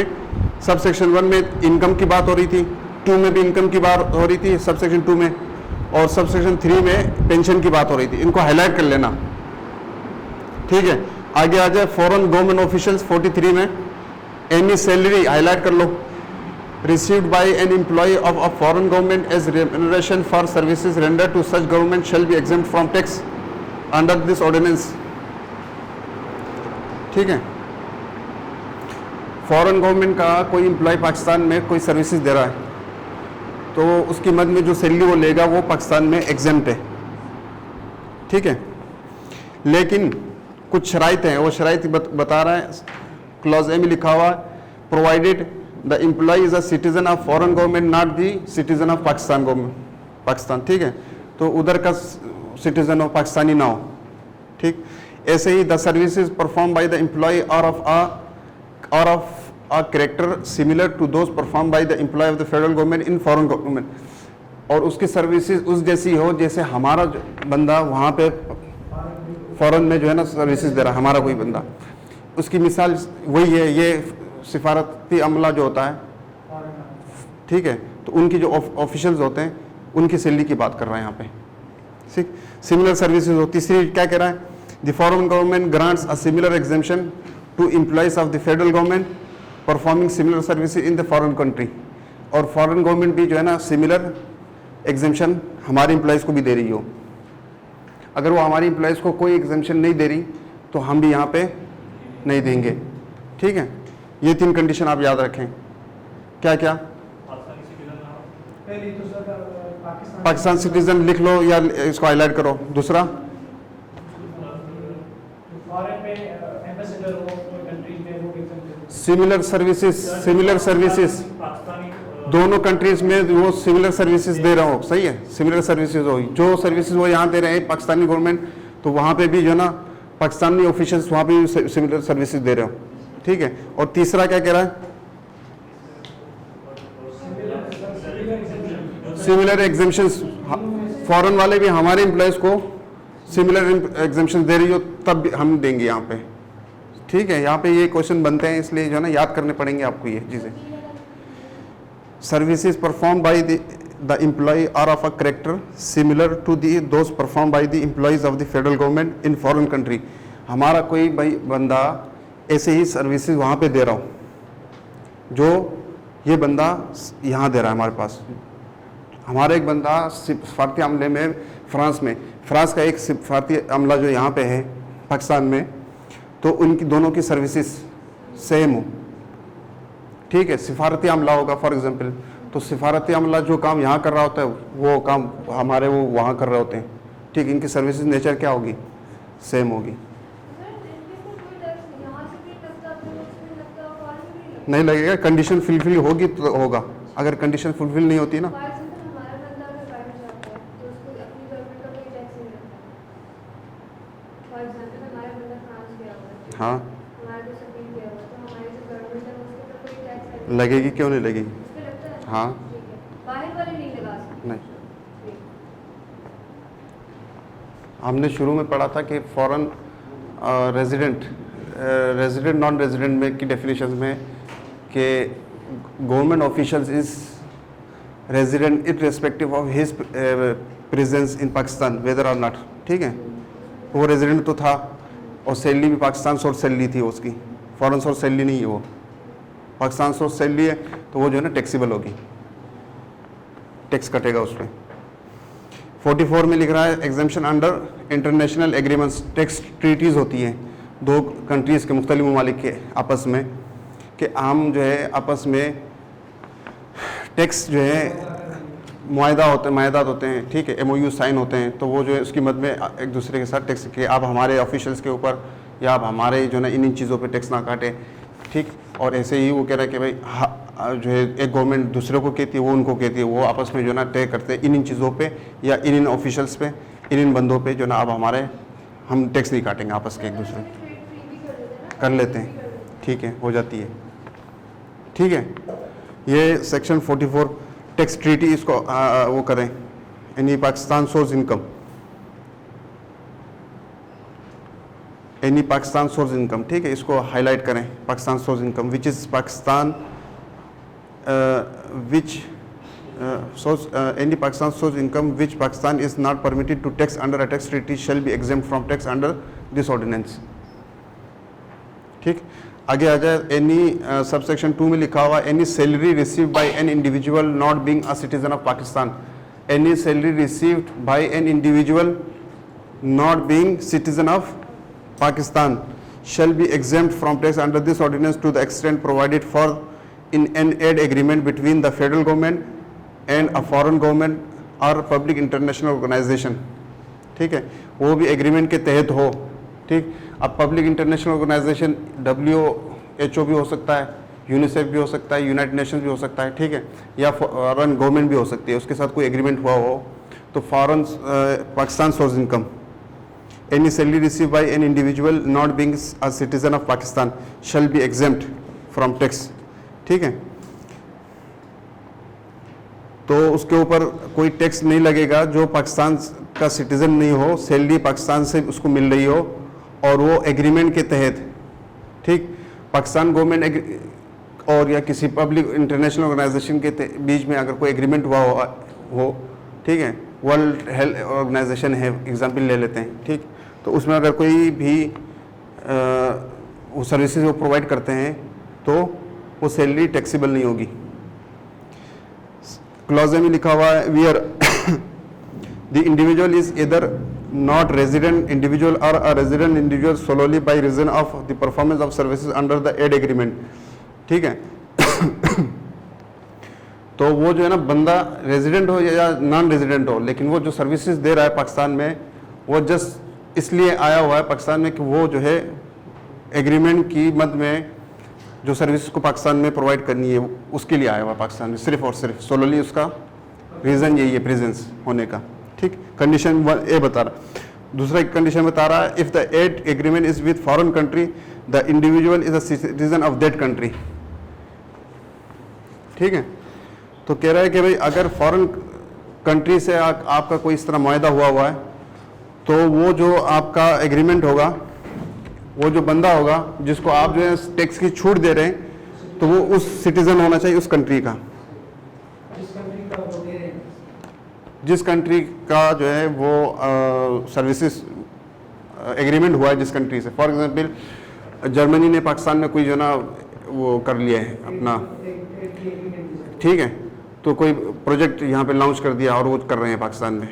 सब सेक्शन 1 में इनकम की बात हो रही थी, 2 में भी इनकम की बात हो रही थी सब सेक्शन 2 में, और सब सेक्शन 3 में पेंशन की बात हो रही थी। इनको हाईलाइट कर लेना, ठीक है। आगे आ जाए फॉरेन गवर्नमेंट ऑफिशियल्स 43 में, एनी सैलरी हाईलाइट कर लो, received by an employ of a foreign government as remuneration for services rendered to such government shall be exempt from tax under this ordinance, ठीक है। फॉरेन गवर्नमेंट का कोई एम्प्लॉय पाकिस्तान में कोई सर्विसेज दे रहा है तो उसकी मद में जो सैलरी वो लेगा वो पाकिस्तान में एग्जेम्प्ट है, ठीक है। लेकिन कुछ शराइत हैं, वो शराइत बता रहा है, क्लॉज ए में लिखा हुआ, provided the employee is a citizen of foreign government not the citizen of Pakistan government, Pakistan, ठीक है। तो उधर का सिटीजन हो, पाकिस्तानी ना हो, ठीक। ऐसे ही the services perform by the employ और of a character similar to those perform by the employ of the federal government in foreign government, और उसकी सर्विसेज उस जैसी हो जैसे हमारा बंदा वहाँ पे फॉरेन में जो है ना सर्विसेज दे रहा है, हमारा कोई बंदा। उसकी मिसाल वही है, ये सिफारती अमला जो होता है, ठीक है, तो उनकी जो ऑफिशियल्स होते हैं उनकी सैलरी की बात कर रहा है यहाँ पे, ठीक। सिमिलर सर्विसेज हो। तीसरी क्या कह रहा है, the foreign government grants a similar exemption to employees of the federal government performing similar services in the foreign country, और फॉरेन गवर्नमेंट भी जो है ना सिमिलर एग्जेम्पशन हमारे एम्प्लॉयज़ को भी दे रही हो। अगर वो हमारी एम्प्लॉयज़ को कोई एग्जेम्पशन नहीं दे रही तो हम भी यहाँ पे नहीं देंगे, ठीक है। ये 3 कंडीशन आप याद रखें। क्या क्या? पाकिस्तान सिटीजन लिख लो या इसको हाईलाइट करो। दूसरा सिमिलर सर्विसेज दोनों कंट्रीज में वो सिमिलर सर्विसेज दे रहा हो, सही है, सिमिलर सर्विसेज हो, जो सर्विसेज वो यहाँ दे रहे हैं पाकिस्तानी गवर्नमेंट, तो वहाँ पे भी जो है ना पाकिस्तानी ऑफिशियल्स वहाँ पे भी सिमिलर सर्विसेज दे रहे हो, ठीक है। और तीसरा क्या कह रहा है, सिमिलर एग्जेम्पशंस, फॉरेन वाले भी हमारे एम्प्लॉयज़ को सिमिलर एग्जामेशन दे रही हो तब भी हम देंगे यहाँ पे, ठीक है। यहाँ पे ये क्वेश्चन बनते हैं, इसलिए जो है ना याद करने पड़ेंगे आपको ये चीज़ें। Services perform by the employee are of a character similar to the those perform by the employees of the federal government in foreign country. हमारा कोई भाई बंदा ऐसे ही सर्विसेज वहाँ पे दे रहा हो जो ये बंदा यहाँ दे रहा है हमारे पास। हमारा एक बंदा सिफारती अमले में फ्रांस का एक सिफारती अमला जो यहाँ पे है पाकिस्तान में, तो उनकी दोनों की सर्विसेज सेम हो, ठीक है। सिफारती अमला होगा फॉर एग्जांपल, तो सिफारती अमला जो काम यहाँ कर रहा होता है वो काम हमारे वो वहाँ कर रहे होते हैं, ठीक। इनकी सर्विसेज नेचर क्या होगी, सेम होगी। नहीं लगेगा, कंडीशन फुलफिल होगी तो होगा, अगर कंडीशन फुलफिल नहीं होती ना। हाँ लगेगी, क्यों नहीं लगेगी? हाँ नहीं, हमने शुरू में पढ़ा था कि फॉरेन रेजिडेंट नॉन रेजिडेंट में की डेफिनेशन में कि government officials is resident irrespective of his presence in Pakistan whether और नॉट, ठीक है। वो रेजिडेंट तो था और सैलरी भी पाकिस्तान सोर्स सैलरी थी उसकी, फॉरेन सोर्स सैलरी नहीं है, वो पाकिस्तान सोर्स सैलरी है, तो वो जो है ना टैक्सेबल होगी, टैक्स कटेगा उस पर। 44 में लिख रहा है exemption under international agreements. Tax treaties होती हैं दो कंट्रीज़ के मुख्तलिफ ममालिक के आपस में, कि हम जो है आपस में टैक्स जो है मायदात होते हैं, ठीक है, MOU साइन होते हैं, तो वो जो है उसकी मद में एक दूसरे के साथ टैक्स के आप हमारे ऑफिशियल्स के ऊपर या आप हमारे जो है इन चीज़ों पे टैक्स ना काटें, ठीक। और ऐसे ही वो कह रहा है कि भाई जो है एक गवर्नमेंट दूसरे को कहती है, वो उनको कहती है, वो आपस में जो है ना तय करते हैं इन चीज़ों पे या इन ऑफिशियल्स पे, इन बंदों पे जो ना अब हम टैक्स नहीं काटेंगे आपस के, एक दूसरे कर लेते हैं, ठीक है, हो जाती है, ठीक है। ये सेक्शन 44 टैक्स ट्रीटी, इसको वो करें, any Pakistan source income, any Pakistan source income, ठीक है, इसको हाईलाइट करें, Pakistan source income which is Pakistan any Pakistan source income which Pakistan is not permitted to tax under a tax treaty shall be exempt from tax under this ordinance, ठीक। आगे आ जाए, एनी सबसेक्शन 2 में लिखा हुआ any salary received by an individual not being a citizen of Pakistan. Any salary received by an individual not being citizen of Pakistan shall be exempt from tax under this ordinance to the extent provided for in an aid agreement between the federal government and a foreign government or public international organization, ठीक है, वो भी एग्रीमेंट के तहत हो, ठीक। अब पब्लिक इंटरनेशनल ऑर्गेनाइजेशन WHO भी हो सकता है, यूनिसेफ भी हो सकता है, यूनाइटेड नेशंस भी हो सकता है, ठीक है, या फॉरेन गवर्नमेंट भी हो सकती है, उसके साथ कोई एग्रीमेंट हुआ हो, तो foreign Pakistan source income, any salary received by an individual not being a citizen of Pakistan shall be exempt from tax, ठीक है। तो उसके ऊपर कोई टैक्स नहीं लगेगा जो पाकिस्तान का सिटीजन नहीं हो, सैलरी पाकिस्तान से उसको मिल रही हो और वो एग्रीमेंट के तहत, ठीक, पाकिस्तान गवर्नमेंट और या किसी पब्लिक इंटरनेशनल ऑर्गेनाइजेशन के बीच में अगर कोई एग्रीमेंट हुआ हो, ठीक है, वर्ल्ड हेल्थ ऑर्गेनाइजेशन है एग्जाम्पल ले लेते हैं, ठीक, तो उसमें अगर कोई भी वो सर्विसेज वो प्रोवाइड करते हैं तो वो सैलरी टैक्सेबल नहीं होगी। क्लॉज में लिखा हुआ है where the individual is either not resident individual और a resident individual solely by reason of the performance of services under the aid agreement, ठीक है। तो वो जो है ना बंदा रेजिडेंट हो या नॉन रेजिडेंट हो, लेकिन वो जो सर्विसेज दे रहा है पाकिस्तान में वो जस्ट इसलिए आया हुआ है पाकिस्तान में कि वो जो है एग्रीमेंट की मद में जो सर्विसेज को पाकिस्तान में प्रोवाइड करनी है उसके लिए आया हुआ है पाकिस्तान में, सिर्फ और सिर्फ सोलोली उसका रीज़न यही है प्रेजेंस होने का, ठीक। कंडीशन 1 बता रहा, दूसरा कंडीशन बता रहा है if the aid agreement is with foreign country the individual is a citizen of that country, ठीक है। तो कह रहा है कि भाई अगर फॉरेन कंट्री से आपका कोई इस तरह मुआहदा हुआ है तो वो जो आपका एग्रीमेंट होगा, वो जो बंदा होगा जिसको आप जो है टैक्स की छूट दे रहे हैं, तो वो उस सिटीजन होना चाहिए उस कंट्री का, जिस कंट्री का जो है वो सर्विसेज एग्रीमेंट हुआ है जिस कंट्री से। फॉर एग्जांपल जर्मनी ने पाकिस्तान में कोई जो ना वो कर लिया है अपना, ठीक है, तो कोई प्रोजेक्ट यहाँ पे लॉन्च कर दिया और वो कर रहे हैं पाकिस्तान में,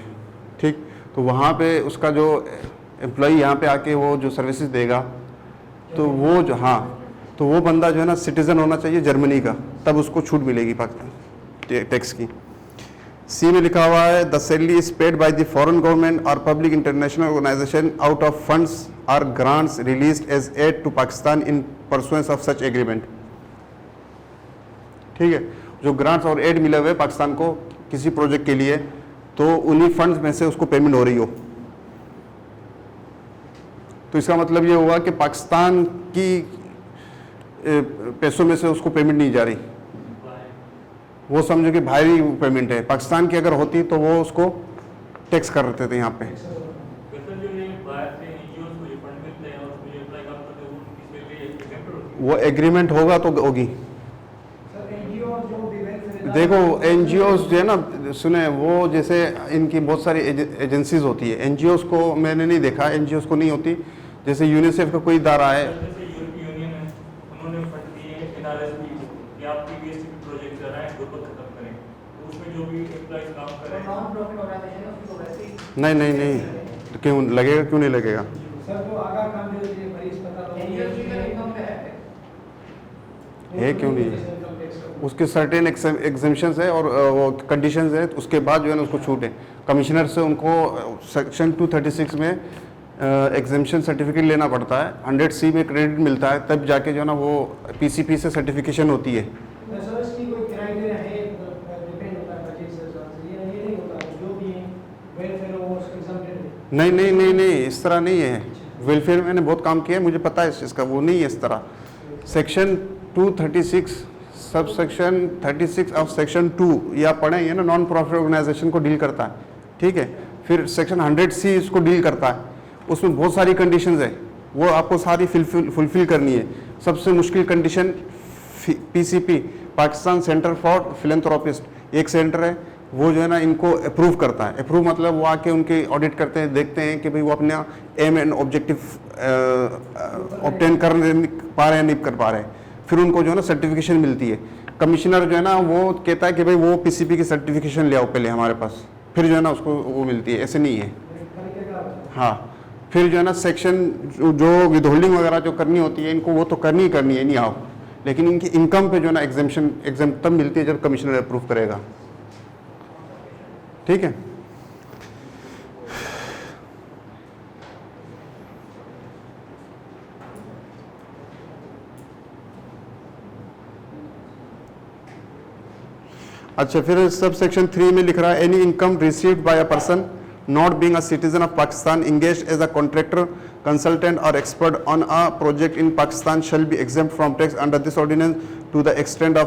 ठीक, तो वहाँ पे उसका जो एम्प्लॉई यहाँ पे आके वो जो सर्विसेज देगा, तो वो जो, हाँ, तो वो बंदा जो है ना सिटीज़न होना चाहिए जर्मनी का, तब उसको छूट मिलेगी पाकिस्तान टैक्स की। सी में लिखा हुआ है the salary is paid by the foreign government और public international organisation out of funds और grants released as aid to Pakistan in pursuance of such agreement. ठीक है, जो ग्रांट्स और एड मिले हुए पाकिस्तान को किसी प्रोजेक्ट के लिए, तो उन्हीं फंड्स में से उसको पेमेंट हो रही हो, तो इसका मतलब ये हुआ कि पाकिस्तान की पैसों में से उसको पेमेंट नहीं जा रही, वो समझो कि बाहरी पेमेंट है। पाकिस्तान की अगर होती तो वो उसको टैक्स कर रहे थे यहाँ पे। वो एग्रीमेंट होगा तो होगी। देखो एनजीओ जो है ना, सुने, वो जैसे इनकी बहुत सारी एजेंसीज होती है, एनजीओ को मैंने नहीं देखा, एनजीओ को नहीं होती, जैसे यूनिसेफ का कोई इदारा है, नहीं नहीं नहीं, तो क्यों लगेगा, क्यों नहीं लगेगा? है क्यों नहीं, उसके सर्टेन एग्जेम्पशंस है और वो कंडीशंस है, उसके बाद जो है ना उसको छूट है। कमिश्नर से उनको सेक्शन 236 में एग्जेम्पशन सर्टिफिकेट लेना पड़ता है, 100C में क्रेडिट मिलता है, तब जाके जो है ना वो पीसीपी से सर्टिफिकेशन होती है। नहीं नहीं नहीं नहीं, इस तरह नहीं है, वेलफेयर में मैंने बहुत काम किया है, मुझे पता है इसका, वो नहीं है इस तरह। Section 236 sub section 36 of section 2 या पढ़े, ये ना नॉन प्रॉफिट ऑर्गेनाइजेशन को डील करता है, ठीक है। फिर सेक्शन 100C इसको डील करता है, उसमें बहुत सारी कंडीशंस है, वो आपको सारी फुलफिल करनी है। सबसे मुश्किल condition PCP, Pakistan centre for philanthropist, एक सेंटर है, वो जो है ना इनको अप्रूव करता है। अप्रूव मतलब वो आके उनके ऑडिट करते हैं, देखते हैं कि भाई वो अपना एम एंड ऑब्जेक्टिव ऑब्टेन कर पा रहे हैं, नहीं कर पा रहे हैं, फिर उनको जो है ना सर्टिफिकेशन मिलती है। कमिश्नर जो है ना वो कहता है कि भाई वो पीसीपी की सर्टिफिकेशन ले आओ पहले हमारे पास, फिर जो है ना उसको वो मिलती है, ऐसे नहीं है। हाँ, फिर जो है ना सेक्शन जो विदहोल्डिंग वगैरह जो करनी होती है इनको, वो तो करनी ही करनी है नहीं आओ, लेकिन इनकी इनकम पे जो है ना एग्जाम तब मिलती है जब कमिश्नर अप्रूव करेगा, ठीक है। अच्छा, फिर सब सेक्शन 3 में लिख रहा है any income received by a person not being a citizen of Pakistan engaged as a contractor, consultant और expert on a project in Pakistan shall be exempt from tax under this ordinance to the extent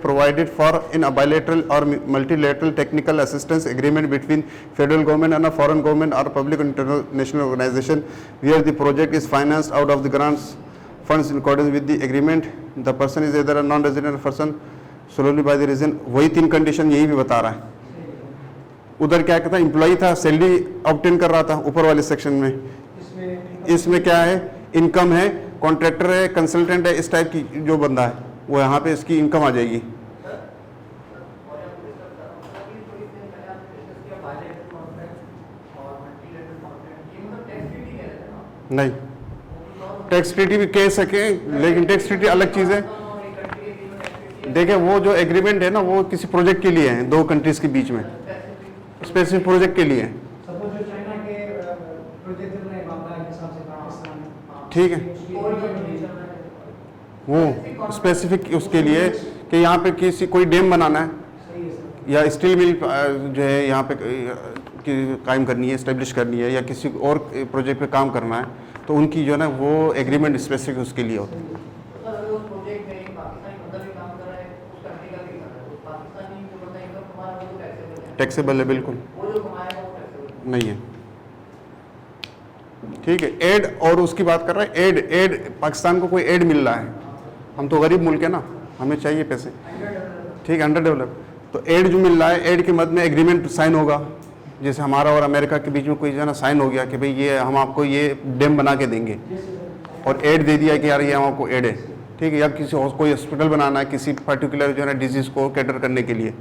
provided for in a bilateral or multilateral technical assistance agreement between federal government and a foreign government or public international organization where the project is financed out of the grants funds in accordance with the agreement. The person is either a non-resident person solely by the reason, वही 3 कंडीशन यही भी बता रहा है। उधर क्या कहता है, एम्प्लॉई था, सैलरी ऑब्टेन कर रहा था ऊपर वाले सेक्शन में, इसमें क्या है, इनकम है, कॉन्ट्रैक्टर है, कंसल्टेंट है, इस टाइप की जो बंदा है वो यहाँ पे इसकी इनकम आ जाएगी। नहीं, टैक्स ट्रीटी भी कह सके, लेकिन टैक्स ट्रीटी अलग चीज़ है। देखिए वो जो एग्रीमेंट है ना वो किसी प्रोजेक्ट के लिए है, 2 कंट्रीज के बीच में, स्पेसिफिक प्रोजेक्ट के लिए, ठीक है, वो स्पेसिफिक उसके लिए कि यहाँ पे किसी कोई डैम बनाना है या स्टील मिल जो है यहाँ पे कायम करनी है, इस्टेब्लिश करनी है, या किसी और प्रोजेक्ट पे काम करना है, तो उनकी जो है ना वो एग्रीमेंट स्पेसिफिक उसके लिए होता है। टैक्सेबल है बिल्कुल, नहीं है, ठीक है। एड, और उसकी बात कर रहे हैं एड, पाकिस्तान को कोई एड मिल रहा है, हम तो गरीब मुल्क है ना, हमें चाहिए पैसे, ठीक है, अंडर डेवलप। तो एड जो मिल रहा है, एड के मद में एग्रीमेंट साइन होगा, जैसे हमारा और अमेरिका के बीच में कोई जो है ना साइन हो गया कि भाई ये हम आपको ये डैम बना के देंगे, और एड दे दिया कि यार ये हम आपको एड है, ठीक है। या किसी कोई हॉस्पिटल बनाना है किसी पर्टिकुलर जो है ना डिजीज़ को कैटर करने के लिए,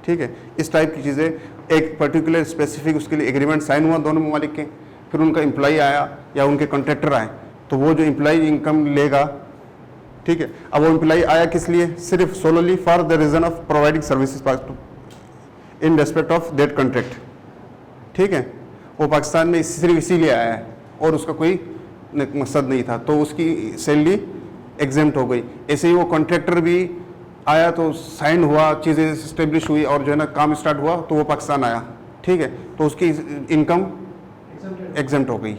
ठीक है। इस टाइप की चीज़ें, एक पर्टिकुलर स्पेसिफिक उसके लिए एग्रीमेंट साइन हुआ दोनों ममालिक के, फिर उनका एम्प्लॉई आया या उनके कॉन्ट्रैक्टर आए, तो वो जो एम्प्लॉई इनकम लेगा, ठीक है। अब वो एम्प्लॉई आया किस लिए, सिर्फ solely for the reason of providing services in respect of that contract, ठीक है। वो पाकिस्तान में सिर्फ इसीलिए आया है और उसका कोई मकसद नहीं था, तो उसकी सैलरी एग्जेम्प्ट हो गई। ऐसे ही वो कॉन्ट्रैक्टर भी आया तो साइन हुआ, चीज़ें इस्टेब्लिश हुई और जो है ना काम स्टार्ट हुआ, तो वो पाकिस्तान आया, ठीक है, तो उसकी इनकम एग्जेम्प्ट हो गई।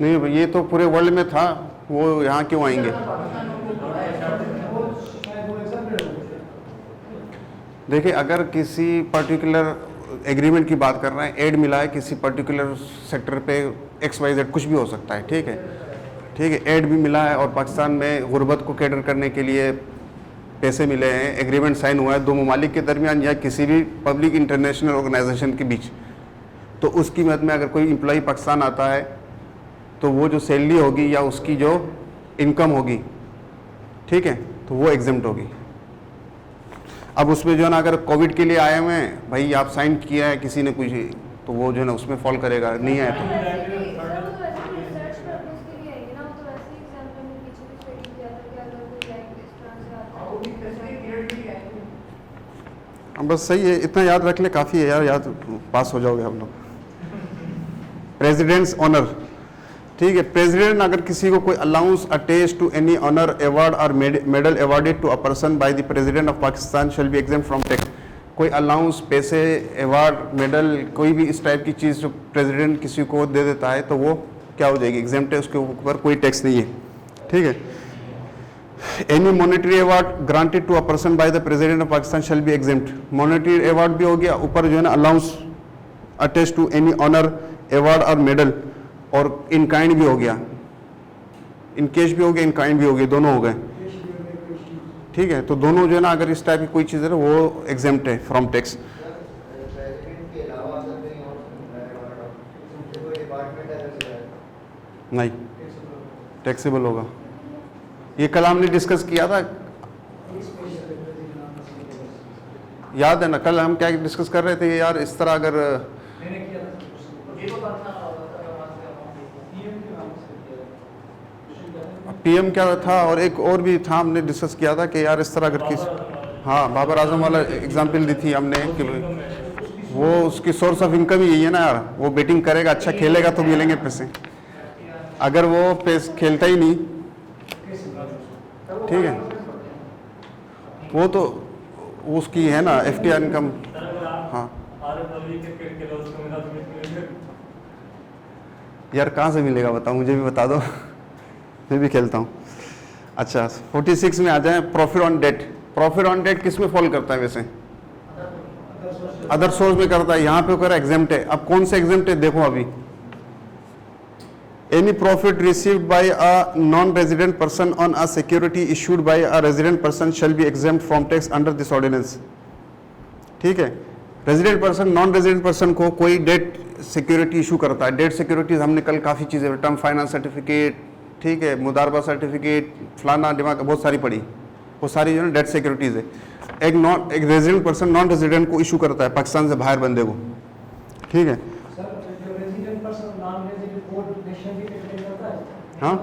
नहीं भाई, ये तो पूरे वर्ल्ड में था, वो यहाँ क्यों आएंगे? देखिए, अगर किसी पर्टिकुलर एग्रीमेंट की बात कर रहे हैं, एड मिला है किसी पर्टिकुलर सेक्टर पे, XYZ कुछ भी हो सकता है, ठीक है, ठीक है, एड भी मिला है और पाकिस्तान में गुर्बत को कैटर करने के लिए पैसे मिले हैं, एग्रीमेंट साइन हुआ है दो ममालिक के दरमियान या किसी भी पब्लिक इंटरनेशनल ऑर्गेनाइजेशन के बीच, तो उसकी मद में अगर कोई एम्प्लॉई पाकिस्तान आता है तो वो जो सैलरी होगी या उसकी जो इनकम होगी, ठीक है, तो वो एग्जेम्प्ट होगी। अब उसमें जो है ना अगर कोविड के लिए आए हुए हैं, भाई आप साइन किया है किसी ने कुछ, तो वो जो है ना उसमें फॉल करेगा, नहीं आया तो बस सही है, इतना याद रख ले काफ़ी है यार, याद पास हो जाओगे हम लोग। प्रेसिडेंट्स ऑनर, ठीक है, प्रेसिडेंट अगर किसी को कोई allowance attach to any honour award और medal awarded to a person by the president of Pakistan shall be exempt from tax. कोई अलाउंस, पैसे, अवार्ड, मेडल, कोई भी इस टाइप की चीज़ जो प्रेसिडेंट किसी को दे देता है तो वो क्या हो जाएगी, एग्जेम्प्ट है, उसके ऊपर कोई टैक्स नहीं है, ठीक है। Any monetary award granted to a person by the president of Pakistan shall be exempt. Monetary award भी हो गया, ऊपर जो है ना allowance attach to any honour award और मेडल, और इन काइंड भी हो गया, इन कैश भी हो गया, इन काइंड भी हो गया, दोनों हो गए, ठीक है। तो दोनों जो है ना अगर इस टाइप की कोई चीज़ है वो एग्जेम्प्ट है फ्रॉम टैक्स। नहीं, टैक्सेबल होगा, ये कल हमने डिस्कस किया था, याद है ना, कल हम क्या डिस्कस कर रहे थे यार, इस तरह अगर PM क्या था और एक और भी था, हमने डिस्कस किया था कि यार इस तरह अगर किस, हाँ, बाबर आजम वाला एग्जाम्पल दी थी हमने कि वो उसकी सोर्स ऑफ इनकम ही यही है ना यार, वो बैटिंग करेगा, अच्छा खेलेगा तो मिलेंगे पैसे, अगर वो पैसे खेलता ही नहीं, ठीक है, वो तो उसकी है ना FDR इनकम। हाँ यार, कहाँ से मिलेगा बताओ, मुझे भी बता दो, मैं भी खेलता हूँ। अच्छा, 46 में आ जाए, profit on debt. Profit on debt किस में फॉल करता है वैसे? अदर सोर्स में करता है, यहाँ पे कर एग्जेम्प्ट है। अब कौन से एग्जेम्प्ट है देखो अभी, any profit received by a non resident person on a security issued by a resident person shall be exempt from tax under this ordinance, ठीक है। Resident person non resident person को कोई डेट सिक्योरिटी इशू करता है, डेट सिक्योरिटीज हमने कल काफ़ी चीज़ें, टर्म फाइनेंस सर्टिफिकेट, ठीक है, मुदारबा सर्टिफिकेट, फलाना दिमाग बहुत सारी पड़ी, वो सारी जो है डेट सिक्योरिटीज़ है। एक रेजिडेंट पर्सन नॉन रेजिडेंट को इशू करता है, पाकिस्तान से बाहर बंदे को, ठीक है। हाँ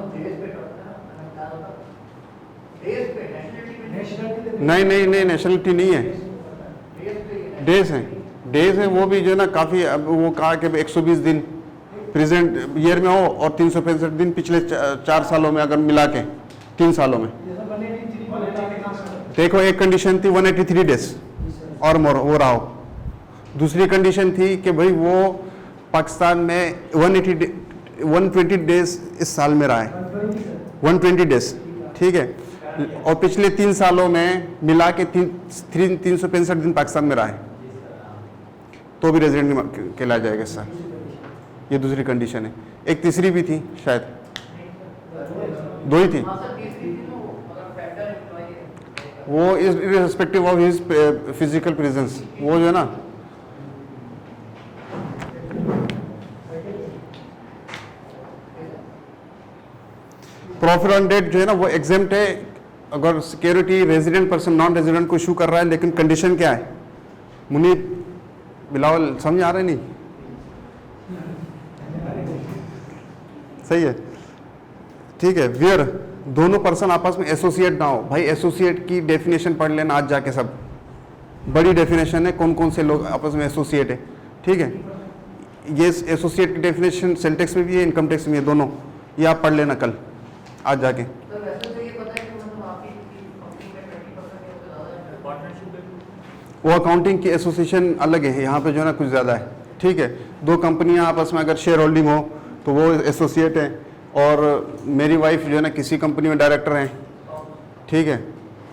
नहीं नहीं नहीं, नेशनलिटी नहीं है, डेज है, डेज है, वो भी जो है ना काफ़ी, अब वो कहा कि 120 दिन प्रेजेंट ईयर में हो और 365 दिन पिछले 4 सालों में अगर मिला के 3 सालों में। देखो एक कंडीशन थी 183 डेज और मोर वो रहा हो, दूसरी कंडीशन थी कि भाई वो पाकिस्तान में 120 डेज इस साल में रहा है, 120 डेज, ठीक है, और पिछले 3 सालों में मिला के 365 दिन पाकिस्तान में रहा है, तो भी रेजिडेंट कहलाया जाएगा सर। ये दूसरी कंडीशन है। एक तीसरी भी थी शायद, 2 ही थी, वो irrespective of his physical presence, वो जो है ना प्रॉफिट ऑन डेट जो है ना वो एग्जेम्प्ट है अगर security resident person non resident को इशू कर रहा है, लेकिन कंडीशन क्या है मुनीब बिलावल, समझ आ रहा है नहीं? सही है, ठीक है। वियर दोनों पर्सन आपस में एसोसिएट ना हो। भाई एसोसिएट की डेफिनेशन पढ़ लेना आज जाके, सब बड़ी डेफिनेशन है, कौन कौन से लोग आपस में एसोसिएट है, ठीक है। ये एसोसिएट की डेफिनेशन सेल टैक्स में भी है, इनकम टैक्स में है, दोनों, ये आप पढ़ लेना कल आज जाके। वो अकाउंटिंग की एसोसिएशन अलग है, यहाँ पे जो है ना कुछ ज़्यादा है, ठीक है। 2 कंपनियाँ आपस में अगर शेयर होल्डिंग हो तो वो एसोसिएट है, और मेरी वाइफ जो है ना किसी कंपनी में डायरेक्टर हैं, ठीक है,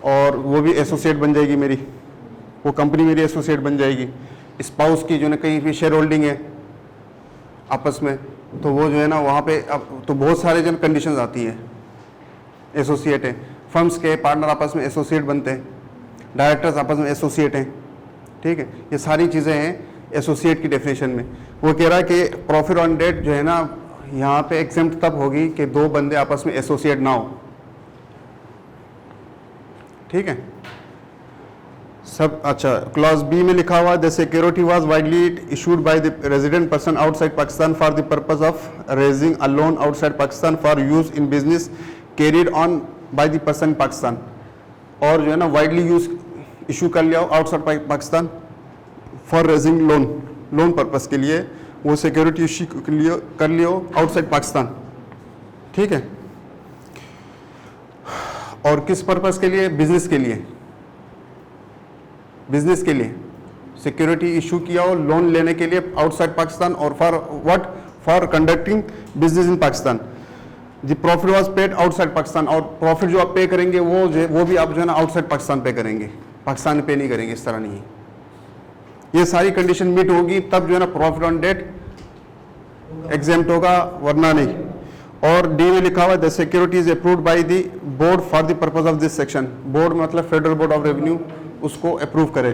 और वो भी एसोसिएट बन जाएगी मेरी, वो कंपनी मेरी एसोसिएट बन जाएगी। स्पाउस की जो है ना कहीं भी शेयर होल्डिंग है आपस में, तो वो जो है ना वहाँ पे अब तो बहुत सारे जो कंडीशंस आती है, एसोसिएट है। फर्म्स के पार्टनर आपस में एसोसिएट बनते हैं, डायरेक्टर्स आपस में एसोसिएट हैं, ठीक है। ये सारी चीज़ें हैं एसोसिएट की डेफिनेशन में। वो कह रहा है कि प्रॉफिट ऑन डेट जो है ना यहाँ पे एग्जेम्प्ट तब होगी कि 2 बंदे आपस में एसोसिएट ना हो, ठीक है सब। अच्छा, क्लॉज बी में लिखा हुआ the security was widely issued by the resident person outside Pakistan for the purpose of raising a loan outside Pakistan for use in business carried on by the person Pakistan. और जो है ना वाइडली यूज इशू कर लिया हो outside Pakistan for raising loan purpose के लिए, वो सिक्योरिटी इशू कर लिया हो आउटसाइड पाकिस्तान, ठीक है। और किस पर्पस के लिए? बिजनेस के लिए, बिजनेस के लिए सिक्योरिटी इशू किया हो लोन लेने के लिए आउटसाइड पाकिस्तान, और for what? For conducting business in Pakistan. The profit was paid outside Pakistan, और प्रॉफिट जो आप पे करेंगे वो भी आप जो है ना आउटसाइड पाकिस्तान पे करेंगे, पाकिस्तान में पे नहीं करेंगे, इस तरह नहीं। ये सारी कंडीशन मीट होगी तब जो है ना प्रॉफिट ऑन डेट एग्जेम्प्ट होगा, वरना नहीं। और डी में लिखा हुआ है the security is approved by the board for the purpose of this section. Board मतलब फेडरल बोर्ड ऑफ रेवेन्यू उसको अप्रूव करे।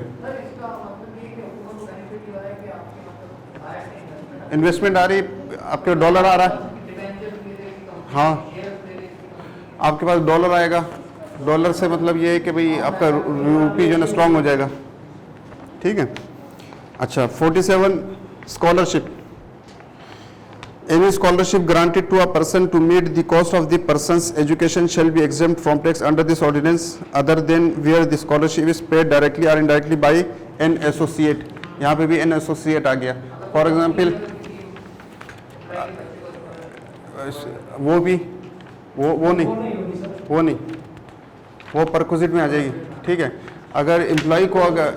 इन्वेस्टमेंट आ रही, आपके डॉलर आ रहा है, हाँ आपके पास डॉलर आएगा, डॉलर से मतलब ये है कि भाई आपका रूपी जो है ना स्ट्रांग हो जाएगा, ठीक है। अच्छा 47 scholarship. Any scholarship granted to a person to meet the cost of the person's education shall be exempt from tax under this ordinance other than where the scholarship is paid directly or indirectly by an associate। यहाँ पे भी an associate आ गया। For example वो भी वो नहीं, वो परक्विजिट में आ जाएगी, ठीक है। अगर एम्प्लॉय को अगर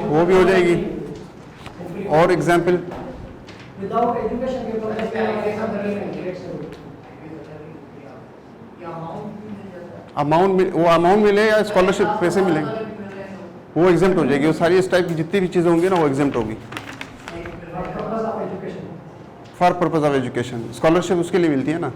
वो भी हो जाएगी। और एग्जाम्पल अमाउंट, वो अमाउंट मिले या स्कॉलरशिप पैसे मिलेंगे, वो एग्जेम्प्ट हो जाएगी। वो सारी इस टाइप की जितनी भी चीज़ें होंगी ना वो एग्जेम्प्ट होगी for purpose of education. Scholarship उसके लिए मिलती है ना।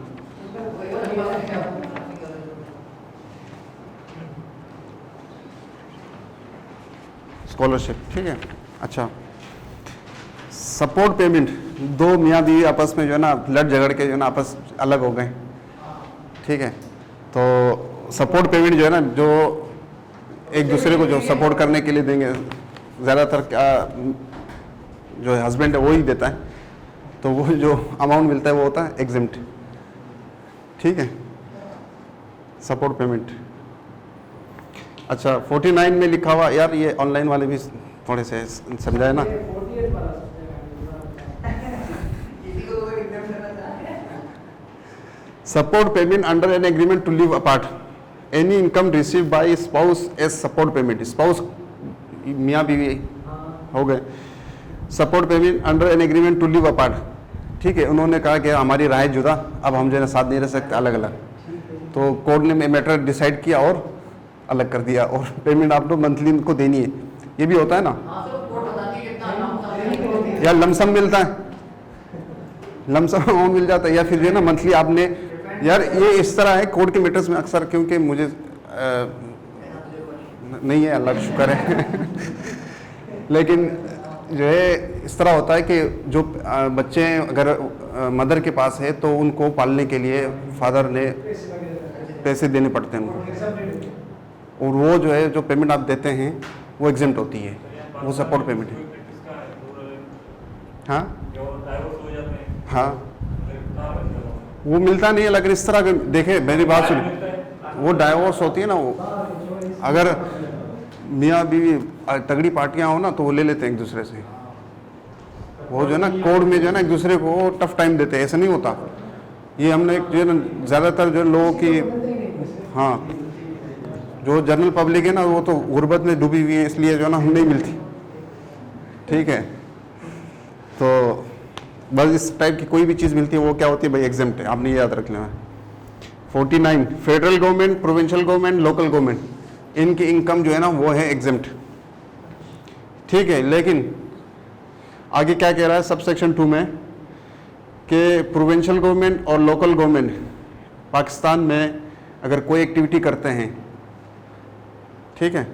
स्कॉलरशिप, ठीक है। अच्छा सपोर्ट पेमेंट, 2 मियाँ बीवी आपस में जो है ना लड़ झगड़ के जो है ना आपस अलग हो गए, ठीक है। तो सपोर्ट पेमेंट जो है ना जो एक दूसरे को जो सपोर्ट करने के लिए देंगे, ज़्यादातर क्या जो हस्बैंड है वो ही देता है, तो वो जो अमाउंट मिलता है वो होता है एग्जेम्प्ट, ठीक है, सपोर्ट पेमेंट। अच्छा 49 में लिखा हुआ, यार ये ऑनलाइन वाले भी थोड़े से समझाए ना। Support payment under an agreement to live apart, any income receive by spouse as support payment, spouse मियाँ बीवी हो गए, support payment under an agreement to live apart, ठीक है। उन्होंने कहा कि हमारी राय जुदा, अब हम जो है ना साथ नहीं रह सकते, अलग अलग, तो कोर्ट ने मैटर डिसाइड किया और अलग कर दिया, और पेमेंट आप लोग मंथली इनको देनी है। ये भी होता है ना, या लमसम मिलता है, लमसम अमाउंट मिल जाता है, या फिर जो है ना मंथली आपने, यार ये इस तरह है कोर्ट के मैटर्स में अक्सर, क्योंकि मुझे नहीं है, अल्लाह का शुक्र है लेकिन जो है इस तरह होता है कि जो बच्चे अगर मदर के पास है तो उनको पालने के लिए फादर ने पैसे देने पड़ते हैं उनको, और वो जो है जो पेमेंट आप देते हैं वो एग्जेम्प्ट होती है, वो सपोर्ट पेमेंट है। हाँ हाँ, वो मिलता नहीं है, लेकिन इस तरह देखे मेरी बात सुन, वो डाइवोर्स होती है ना, वो अगर मियाँ बीवी तगड़ी पार्टियां हो ना तो वो ले लेते हैं एक दूसरे से, वो जो है ना कोर्ट में जो है ना एक दूसरे को टफ टाइम देते हैं, ऐसा नहीं होता। ये हमने जो है ना ज़्यादातर जो लोगों की, हाँ जो जनरल पब्लिक है ना वो तो गुर्बत में डूबी हुई है, इसलिए जो है ना हम नहीं मिलती, ठीक है। तो बस इस टाइप की कोई भी चीज़ मिलती है वो क्या होती है भाई, एग्जेम्प्ट है, आपने ये याद रख लेना। 49, federal government, provincial government, local government, इनकी इनकम जो है ना वो है एग्जेम्प्ट, ठीक है। लेकिन आगे क्या कह रहा है सब सेक्शन 2 में कि प्रोविंशियल गवर्नमेंट और लोकल गवर्नमेंट पाकिस्तान में अगर कोई एक्टिविटी करते हैं, ठीक है,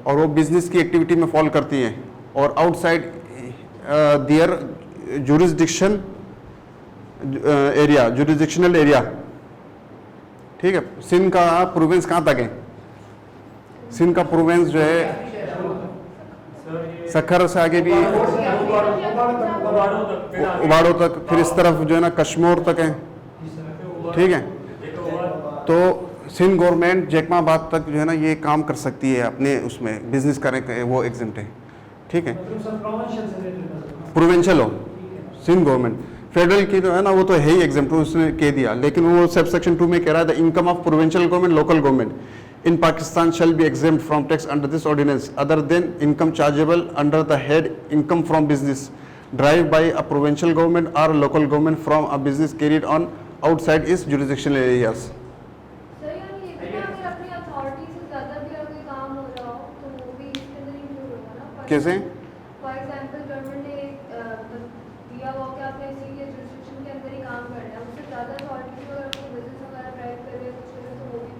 और वो बिजनेस की एक्टिविटी में फॉल करती है और outside their jurisdiction area, jurisdictional area, ठीक है। सिंध का प्रोविंस कहाँ तक है? सिंध का प्रोविंस जो है सखर से आगे भी उबाड़ो तक, फिर इस तरफ जो है ना कश्मीर तक है, ठीक है। तो सिंध गवर्नमेंट जैकमाबाद तक जो है ना ये काम कर सकती है, अपने उसमें बिजनेस करें, वो एग्जेम्प्ट है, ठीक है। प्रोविंशियल हो सिंध गवर्नमेंट, फेडरल की जो है ना वो तो है ही एग्जेम्प्ट, उसने कह दिया, लेकिन वो सब सेक्शन 2 में कह रहा है the income of provincial government, local government in Pakistan shall be exempt from tax under this ordinance other than income chargeable under the head income from business drive by a provincial government और local government from a business carried on outside इस जुरिस्डिक्शनल एरियाज। कैसे? फॉर एग्जांपल गवर्नमेंट ने दिया हुआ कि आपने इसी के जुरिस्डिक्शन के अंदर ही काम करना है, उससे ज़्यादा अथॉरिटीज अगर आपको बिजनेस वगैरह ड्राइव कर रहे हैं कुछ कर रहे हैं तो वो भी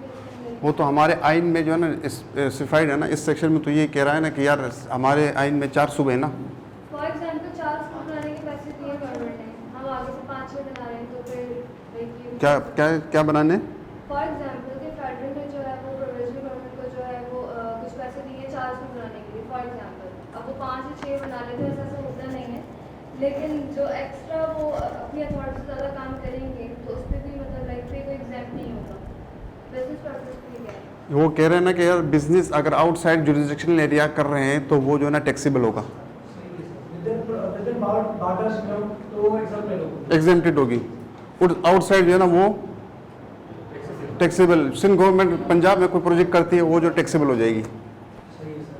वो तो हमारे आइन में जो है ना स्पेसिफाइड है ना, इस सेक्शन में तो ये कह रहा है ना कि यार हमारे आइन में 4 सूबे हैं ना। फॉर एग्जांपल 4 स्कूल बनाने के पैसे दिए गवर्नमेंट ने, हम आगे से 5-6 बना रहे हैं तो फिर क्या क्या क्या बनाने? फॉर एग्जांपल के फेडरल में जो है वो प्रोविंशियल गवर्नमेंट को जो है वो कुछ पैसे दिए 4 स्कूल बनाने के लिए फॉर एग्जांपल, अब वो 5 या 6 बना लेते हैं, ऐसा होता नहीं है, लेकिन जो एक्स्ट्रा वो अपनी अथॉरिटी से ज़्यादा काम करेंगे तो उस पर भी मतलब लाइक पे कोई एग्जाम्प्ट नहीं होगा, बिजनेस पर्पस के लिए। वो कह रहे हैं ना कि यार बिजनेस अगर आउटसाइड जुरिस्डिक्शनल एरिया कर रहे हैं तो वो जो है ना टैक्सेबल होगा, एग्जेम्प्टेड होगी, और आउटसाइड जो है ना वो टैक्सेबल। सिंध गवर्नमेंट पंजाब में कोई प्रोजेक्ट करती है वो जो टैक्सेबल हो जाएगी।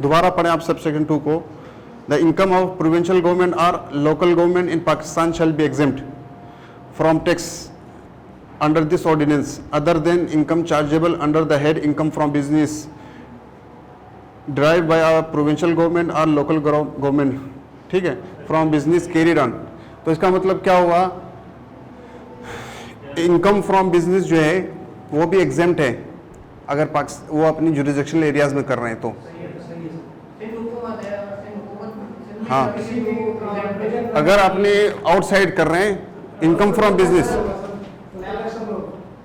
दोबारा पढ़ें आप सब सेक्शन 2 को, the income of provincial government और local government in Pakistan shall be exempt from tax under this ordinance other than income chargeable under the head income from business derived by our provincial government or local government, ठीक है, from business carried on। तो इसका मतलब क्या हुआ, इनकम फ्रॉम बिजनेस जो है वो भी एग्जेम्प्ट है अगर वो अपनी जुरिस्डिक्शनल एरियाज में कर रहे हैं तो। हाँ, अगर अपने आउटसाइड कर रहे हैं इनकम फ्रॉम बिजनेस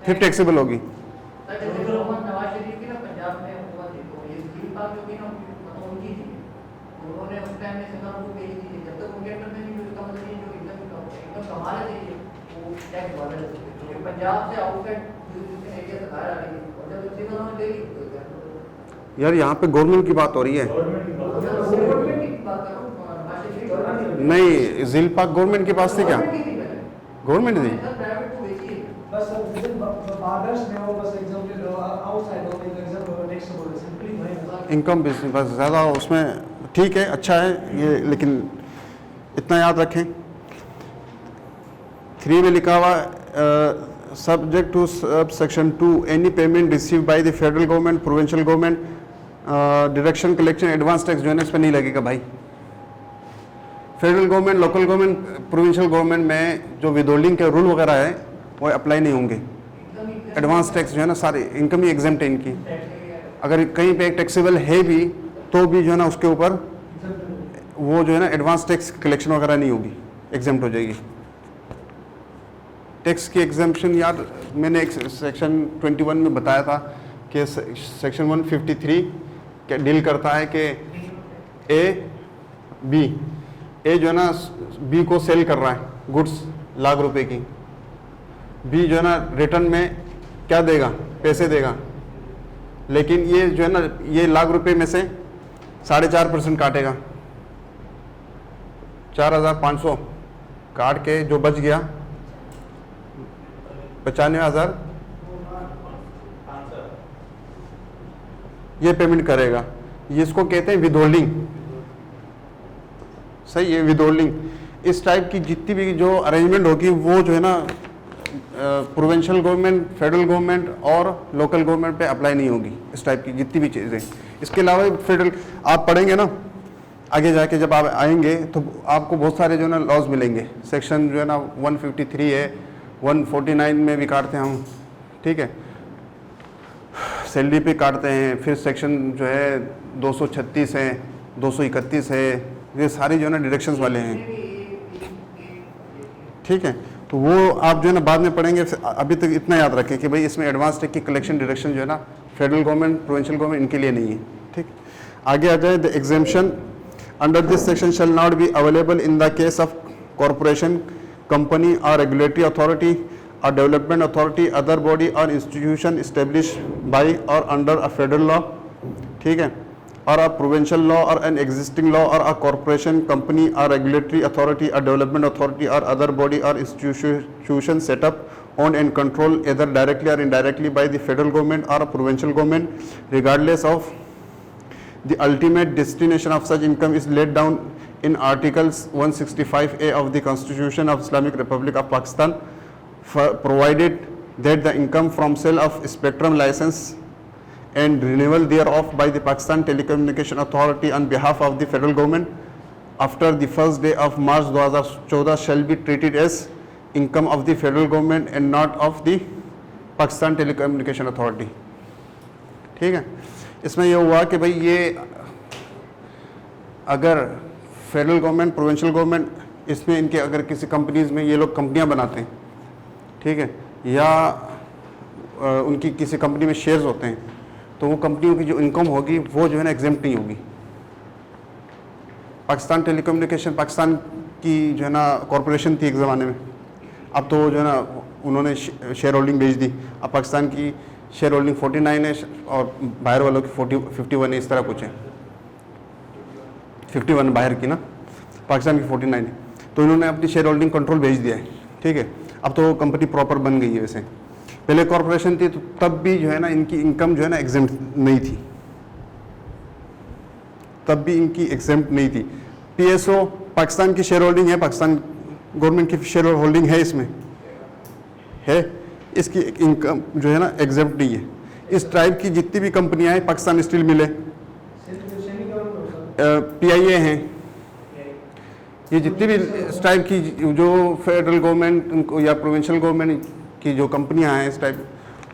फिर टैक्सेबल होगी। यार यहाँ पे गवर्नमेंट की बात हो रही है, नहीं झील पाक गवर्नमेंट के पास थी क्या? गवर्नमेंट थी। बस बार्डर्स में वो बस एग्जाम्पल आउटसाइड होते हैं इनकम बस ज़्यादा उसमें ठीक है, अच्छा है ये, लेकिन इतना याद रखें 3 में लिखा हुआ subject to section 2 any payment receive by the federal government, provincial government, deduction collection advance tax जो है ना इस पर नहीं लगेगा भाई। Federal government, local government, provincial government में जो विदहोल्डिंग के रूल वगैरह है वो अप्लाई नहीं होंगे। एडवांस टैक्स जो है ना सारी इनकम ही एग्जेम्प्ट है इनकी। अगर कहीं पे टैक्सेबल है भी तो भी जो है ना उसके ऊपर वो जो है ना एडवांस टैक्स कलेक्शन वगैरह नहीं होगी, एग्जेम्प्ट हो जाएगी। टैक्स की एग्जेम्पशन यार मैंने एक सेक्शन 21 में बताया था कि सेक्शन 153 क्या डील करता है कि ए जो है ना बी को सेल कर रहा है गुड्स ₹1,00,000 की, बी जो है ना रिटर्न में क्या देगा, पैसे देगा, लेकिन ये जो है ना ये ₹1,00,000 में से 4.5% काटेगा, 4,500 काट के जो बच गया 95,000 ये पेमेंट करेगा। ये इसको कहते हैं विदहोल्डिंग। सही है, विदहोल्डिंग। इस टाइप की जितनी भी जो अरेंजमेंट होगी वो जो है ना प्रोविंशियल गवर्नमेंट, फेडरल गवर्नमेंट और लोकल गवर्नमेंट पे अप्लाई नहीं होगी। इस टाइप की जितनी भी चीज़ें, इसके अलावा फेडरल आप पढ़ेंगे ना आगे जाके, जब आप आएंगे तो आपको बहुत सारे जो है ना लॉज मिलेंगे। सेक्शन जो है ना 153 है, 149 में भी काटते हैं हम, ठीक है, सैलरी पे काटते हैं। फिर सेक्शन जो है 236 है, 231 है, ये सारी जो है ना डिडक्शंस वाले हैं, ठीक है। तो वो आप जो है ना बाद में पढ़ेंगे। अभी तक इतना याद रखें कि भाई इसमें एडवांस टैक्स की कलेक्शन डिडक्शन जो है ना फेडरल गवर्नमेंट, प्रोविंशियल गवर्नमेंट इनके लिए नहीं है, ठीक। आगे आ जाए, the exemption under this section shall not be available in the case of corporation, company और रेगुलेटरी अथॉरिटी और डेवलपमेंट अथॉरिटी, अदर बॉडी और इंस्टीट्यूशन इस्टेब्लिश बाई और अंडर अ फेडरल लॉ, ठीक है, or a provincial law or an existing law or a corporation, company or regulatory authority or development authority or other body or institution set up, owned and controlled either directly or indirectly by the federal government or a provincial government, regardless of the ultimate destination of such income is laid down in Articles 165A of the Constitution of Islamic Republic of Pakistan, provided that the income from sale of spectrum license and renewal thereof by the Pakistan Telecommunication Authority on behalf of the federal government after the first day of March 2014 shall be treated as income of the federal government and not of the Pakistan Telecommunication Authority, ठीक है। इसमें यह हुआ कि भाई ये अगर फेडरल गवर्नमेंट, प्रोविंशियल गवर्नमेंट, इसमें इनके अगर किसी कंपनीज में ये लोग कंपनियां बनाते हैं, ठीक है, या उनकी किसी कंपनी में शेयर्स होते हैं, तो वो कंपनियों की जो इनकम होगी वो जो है ना एग्जेम्प्ट नहीं होगी। पाकिस्तान टेलीकम्युनिकेशन पाकिस्तान की जो है ना कॉरपोरेशन थी एक ज़माने में, अब तो जो है ना उन्होंने शेयर होल्डिंग बेच दी। अब पाकिस्तान की शेयर होल्डिंग 49 है और बाहर वालों की 51 है, इस तरह कुछ है। 51 बाहर की ना, पाकिस्तान की 49 है। तो इन्होंने अपनी शेयर होल्डिंग कंट्रोल बेच दिया है, ठीक है। अब तो कंपनी प्रॉपर बन गई है। वैसे पहले कॉरपोरेशन थी तो तब भी जो है ना इनकी इनकम जो है ना एग्जेम्प्ट नहीं थी, तब भी इनकी एग्जेम्प्ट नहीं थी। पीएसओ पाकिस्तान की शेयर होल्डिंग है, पाकिस्तान गवर्नमेंट की शेयर होल्डिंग है, इसमें है, इसकी इनकम जो है ना एग्जेम्प्ट नहीं है। इस टाइप की जितनी भी कंपनियां हैं, पाकिस्तान स्टील मिल है, पीआईए हैं, ये जितनी भी इस टाइप की जो फेडरल गवर्नमेंट या प्रोविंशियल गवर्नमेंट की जो कंपनियां हैं इस टाइप,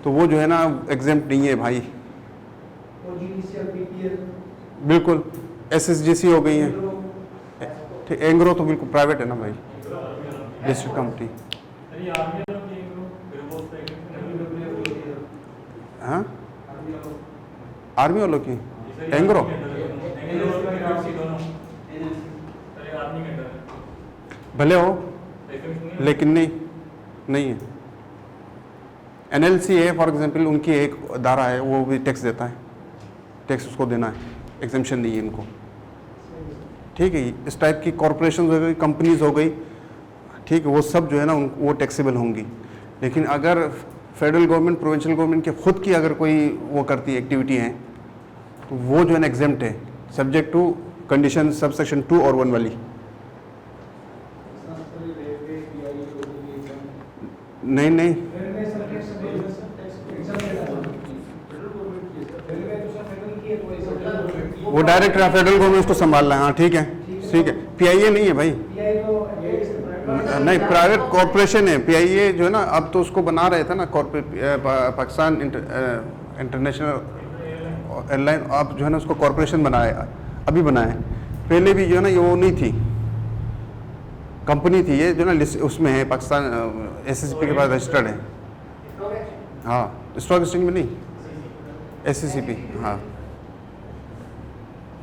तो वो जो है ना एग्जेम्प्ट नहीं है भाई। बिल्कुल एसएसजीसी हो गई है, ठीक। एंग्रो तो बिल्कुल प्राइवेट है ना भाई, डिस्ट्रिक्ट कंपनी। हाँ, आर्मी वालों की एंग्रो भले हो, लेकिन नहीं है। एनएलसी है फॉर एग्जांपल, उनकी एक अदारा है, वो भी टैक्स देता है, टैक्स उसको देना है, एग्जेम्पशन नहीं है इनको, ठीक है। इस टाइप की कॉरपोरेशन हो गई, कंपनीज हो गई, ठीक है, वो सब जो है ना वो टैक्सेबल होंगी। लेकिन अगर फेडरल गवर्नमेंट, प्रोविंशियल गवर्नमेंट के खुद की अगर कोई वो करती एक्टिविटी है, तो वो जो है ना एग्जेम्प्ट है subject to condition sub section 2 और 1 वाली। नहीं नहीं वो डायरेक्ट फेडरल गवर्नमेंट उसको संभाल रहा है। हाँ ठीक है पीआईए नहीं है भाई, नहीं प्राइवेट कॉरपोरेशन है। पीआईए जो है ना अब तो उसको बना रहे थे ना पाकिस्तान इंटरनेशनल एयरलाइन, अब जो है ना उसको कॉरपोरेशन बनाया, अभी बनाया है। पहले भी जो है ना ये वो नहीं थी, कंपनी थी ये जो ना उसमें है पाकिस्तान एसएससीपी के पास रजिस्टर्ड है। हाँ स्टॉक एक्सचेंज में नहीं, एसएससीपी। हाँ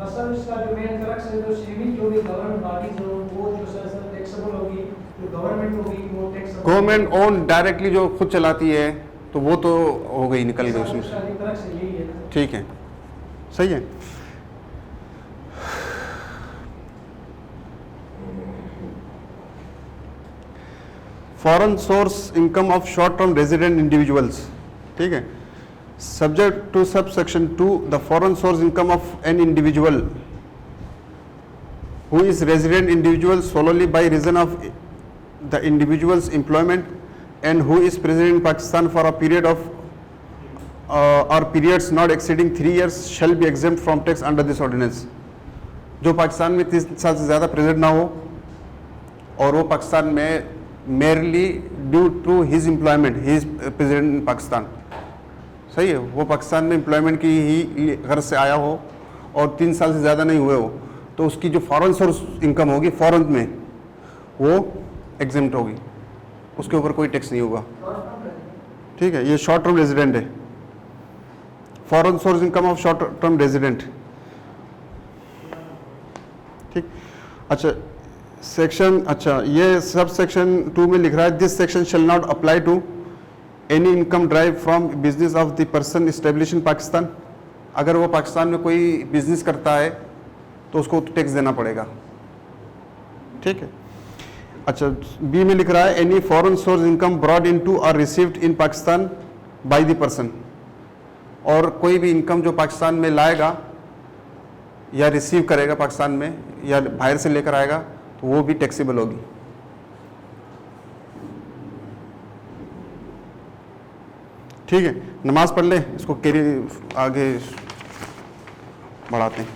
सर इसका जो मेन क्रक्स है जो सीमित जो भी गवर्नमेंट बॉडीज हो वो जो सर टैक्सेबल होगी, जो गवर्नमेंट होगी वो टैक्स गवर्नमेंट ओन डायरेक्टली जो खुद चलाती है तो वो तो हो गई, निकल गई उसमें। ठीक है सही है। Foreign source income of short term resident individuals, ठीक है। Subject to subsection 2, the foreign source income of an individual who is resident individual solely by reason of the individual's employment and who is present in Pakistan for a period of or periods not exceeding 3 years shall be exempt from tax under this ordinance। जो पाकिस्तान में 30 साल से ज़्यादा प्रेजेंट ना हो और वो पाकिस्तान में merely due to his employment, he is present in Pakistan, सही है, वो पाकिस्तान में एम्प्लॉयमेंट की ही गर्ज से आया हो और 3 साल से ज़्यादा नहीं हुए हो तो उसकी जो फॉरेन सोर्स इनकम होगी फॉरेन में वो एग्जेम्प्ट होगी, उसके ऊपर कोई टैक्स नहीं होगा। ठीक है, ये शॉर्ट टर्म रेजिडेंट है, foreign source income of short term resident. ठीक, अच्छा सेक्शन, अच्छा ये सब सेक्शन 2 में लिख रहा है this section shall not apply to any income drive from business of the person establish in Pakistan. अगर वो पाकिस्तान में कोई बिजनेस करता है तो उसको टैक्स देना पड़ेगा। ठीक है, अच्छा बी में लिख रहा है any foreign source income broad into और received in Pakistan by the person, और कोई भी इनकम जो पाकिस्तान में लाएगा या रिसीव करेगा पाकिस्तान में या बाहर से लेकर आएगा तो वो भी टैक्सेबल होगी। ठीक है, नमाज पढ़ ले, इसको कैरी आगे बढ़ाते हैं।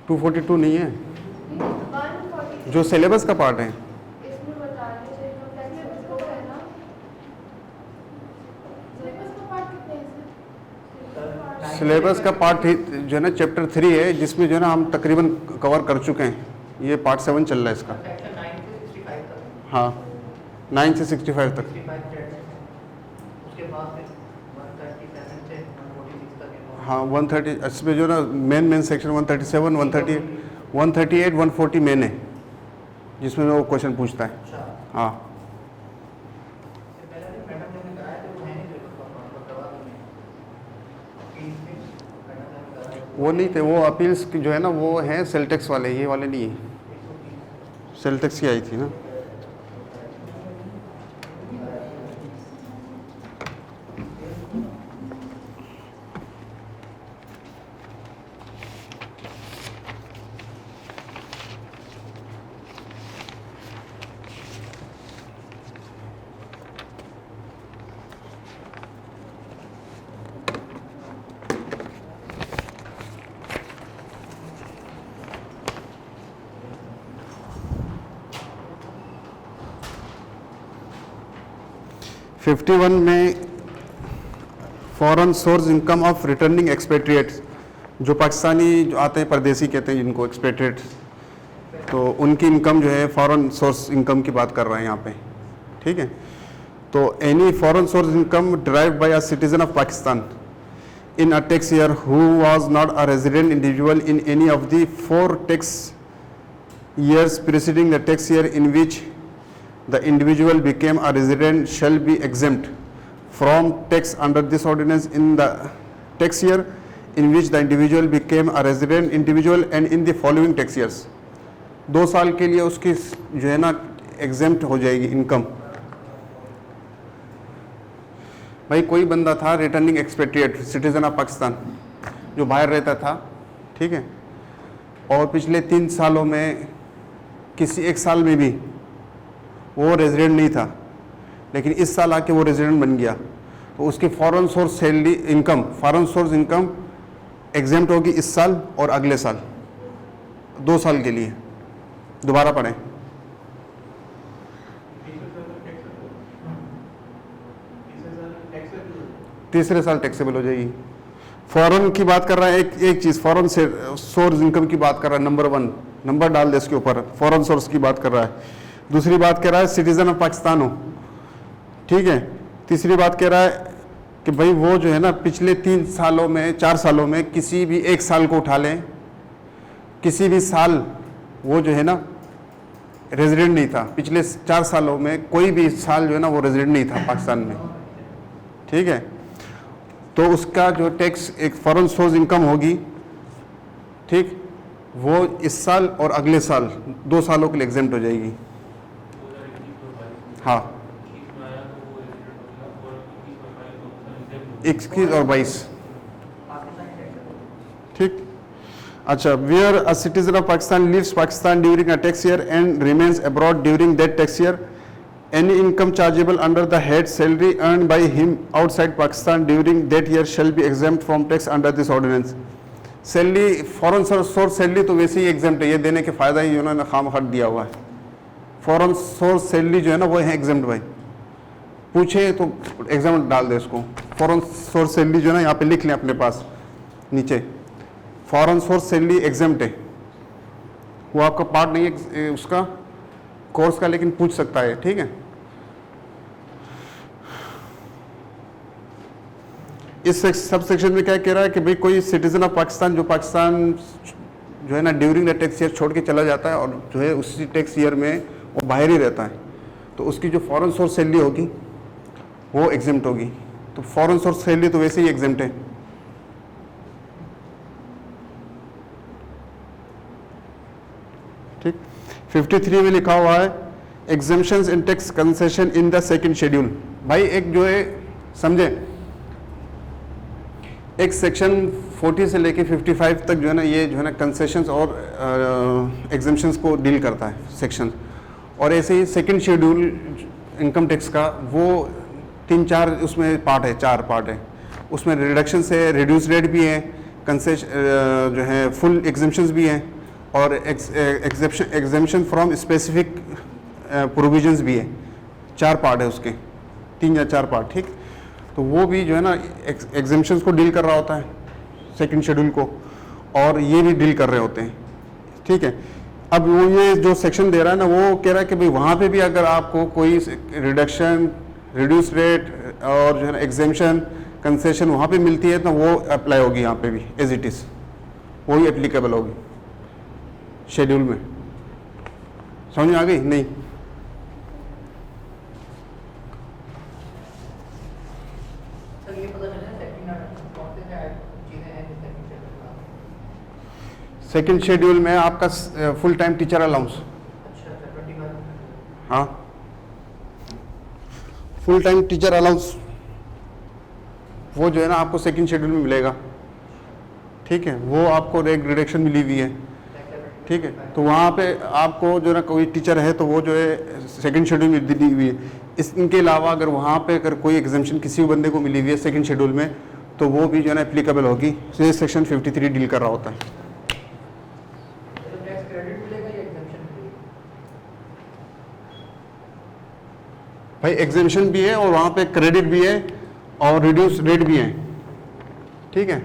टू 242 नहीं है, 140 जो सिलेबस का पार्ट है। इसमें बता दीजिए तो फ्लेक्सिबल को है ना, सिलेबस का पार्ट कितने हैं सर? सिलेबस का पार्ट जो है ना चैप्टर 3 है जिसमें जो है ना हम तकरीबन कवर कर चुके हैं, ये पार्ट 7 चल रहा है इसका। हाँ 9 से 65 तक। हाँ 130, इसमें जो ना मेन सेक्शन 137, 138, 140 मेन है जिसमें वो क्वेश्चन पूछता है। हाँ वो नहीं थे, वो अपील्स जो है ना वो हैं सेल टैक्स वाले, ये वाले नहीं है। सेल टैक्स की आई थी ना। फिफ्टी 51 में foreign source income of returning expatriates, जो पाकिस्तानी जो आते हैं परदेसी कहते हैं जिनको एक्सपेट्रिएट्स, तो उनकी इनकम जो है फॉरेन सोर्स इनकम की बात कर रहे हैं यहाँ पे। ठीक है, तो any foreign source income derived by a citizen of Pakistan in a tax year who was not a resident individual in any of the 4 tax years preceding the tax year in which the individual became a resident shall be exempt from tax under this ordinance in the tax year in which the individual became a resident individual and in the following tax years. 2 साल के लिए उसकी जो है ना एग्जेम्प्ट हो जाएगी इनकम। भाई कोई बंदा था returning expatriate citizen of Pakistan जो बाहर रहता था, ठीक है, और पिछले 3 सालों में किसी एक साल में भी वो रेजिडेंट नहीं था, लेकिन इस साल आके वो रेजिडेंट बन गया, तो उसकी foreign source salary income, foreign source income exempt होगी इस साल और अगले साल, 2 साल के लिए। दोबारा पढ़ें। तीसरे साल टैक्सेबल हो जाएगी। फॉरेन की बात कर रहा है, एक चीज़ फॉरेन से सोर्स इनकम की बात कर रहा है, नंबर 1 नंबर डाल दे इसके ऊपर, फॉरेन सोर्स की बात कर रहा है। दूसरी बात कह रहा है सिटीजन ऑफ पाकिस्तान हो, ठीक है। तीसरी बात कह रहा है कि भाई वो जो है ना पिछले 3 सालों में 4 सालों में किसी भी एक साल को उठा लें, किसी भी साल वो जो है ना रेजिडेंट नहीं था, पिछले 4 सालों में कोई भी साल जो है ना वो रेजिडेंट नहीं था पाकिस्तान में, ठीक है। तो उसका जो टैक्स एक फॉरेन सोर्स इनकम होगी, ठीक, वो इस साल और अगले साल 2 सालों के लिए एग्जेम्प्ट हो जाएगी। हाँ, 21 और 22, ठीक। अच्छा, where a citizen of Pakistan leaves Pakistan during a tax year and remains abroad during that tax year, any income chargeable under the head salary earned by him outside Pakistan during that year shall be exempt from tax under this ordinance. Salary foreign source salary तो वैसे ही एग्जाम्प्ट है, ये देने के फ़ायदा ही उन्होंने खाम खट दिया हुआ है। फॉरेन सोर्स सैलरी जो है ना वो है एग्जाम्प्ट। भाई पूछे तो एग्जाम्प्ट डाल दे इसको। फॉरेन सोर्स सैलरी जो है ना यहाँ पे लिख लें अपने पास नीचे, फॉरेन सोर्स सैलरी एग्जाम्प्ट है, वो आपका पार्ट नहीं है उसका कोर्स का, लेकिन पूछ सकता है, ठीक है। इस सब सेक्शन में क्या कह रहा है कि भाई कोई सिटीजन ऑफ पाकिस्तान जो पाकिस्तान जो है ना ड्यूरिंग द टैक्स ईयर छोड़ के चला जाता है और जो है उसी टैक्स ईयर में वो बाहर ही रहता है, तो उसकी जो फॉरेन सोर्स सैलरी होगी वो एग्जेम्प्ट होगी। तो फॉरेन सोर्स सैलरी तो वैसे ही एग्जेम्प्ट है, ठीक। 53 में लिखा हुआ है exemptions in tax concession in the second schedule. भाई एक जो है समझे, एक सेक्शन 40 से लेके 55 तक जो है ना ये जो है ना कंसेशंस और एग्जेम्पशंस को डील करता है सेक्शन, और ऐसे ही सेकंड शेड्यूल इनकम टैक्स का वो 3-4 उसमें पार्ट है, 4 पार्ट है। उसमें रिडक्शन से रिड्यूस रेट भी है, कंसेशन जो है फुल एग्जेम्पशंस भी हैं, और एग्जेम्पशन फ्रॉम स्पेसिफिक प्रोविजंस भी है। 4 पार्ट है उसके, 3 या 4 पार्ट, ठीक। तो वो भी जो है ना एग्जेम्पशंस को डील कर रहा होता है सेकंड शेड्यूल को, और ये भी डील कर रहे होते हैं, ठीक है। अब वो ये जो सेक्शन दे रहा है ना वो कह रहा है कि भाई वहाँ पे भी अगर आपको कोई रिडक्शन, रिड्यूस रेट और जो है ना एग्जेम्पशन, कंसेशन वहाँ पे मिलती है तो वो अप्लाई होगी यहाँ पे भी एज इट इज़, वही एप्लीकेबल होगी शेड्यूल में। समझ में आ गई? नहीं सर ये पता चला कौन से चीज़ें हैं जो सेकंड शेड्यूल में आपका फुल टाइम टीचर अलाउंस, अच्छा 21 हाँ फुल टाइम टीचर अलाउंस वो जो है ना आपको सेकंड शेड्यूल में मिलेगा, ठीक है। वो आपको एक रिडक्शन मिली हुई है, ठीक है। तो वहाँ पे आपको जो ना कोई टीचर है तो वो जो है सेकंड शेड्यूल में दी हुई है। इनके अलावा अगर वहाँ पे अगर कोई एग्जेम्पशन किसी भी बंदे को मिली हुई है सेकंड शेड्यूल में तो वो भी जो है ना एप्लीकेबल होगी। तो ये सेक्शन 53 डील कर रहा होता है। टैक्स क्रेडिट मिलेगा या एग्जेम्पशन मिलेगी? भाई एग्जेम्पशन भी है और वहाँ पे क्रेडिट भी है और रिड्यूस रेट भी है, ठीक है।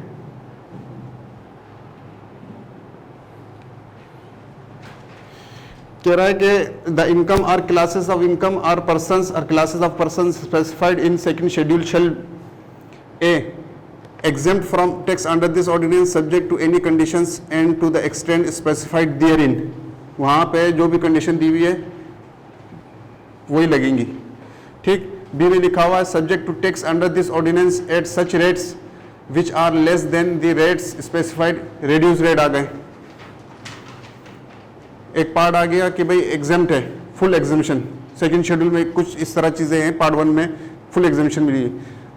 कह रहा है कि the income or classes of income or persons or classes of person specified in second schedule shall a exempt from tax under this ordinance subject to any conditions and to the extent specified therein। वहाँ पे जो भी कंडीशन दी हुई है वही लगेंगी, ठीक। बी में लिखा हुआ है subject to tax under this ordinance at such rates which are less than the rates specified, reduce rate आ गए। एक पार्ट आ गया कि भाई एग्जाम्प्ट है, फुल एग्जामेशन, सेकंड शेड्यूल में कुछ इस तरह चीज़ें हैं, पार्ट 1 में फुल एग्जामेशन मिली है,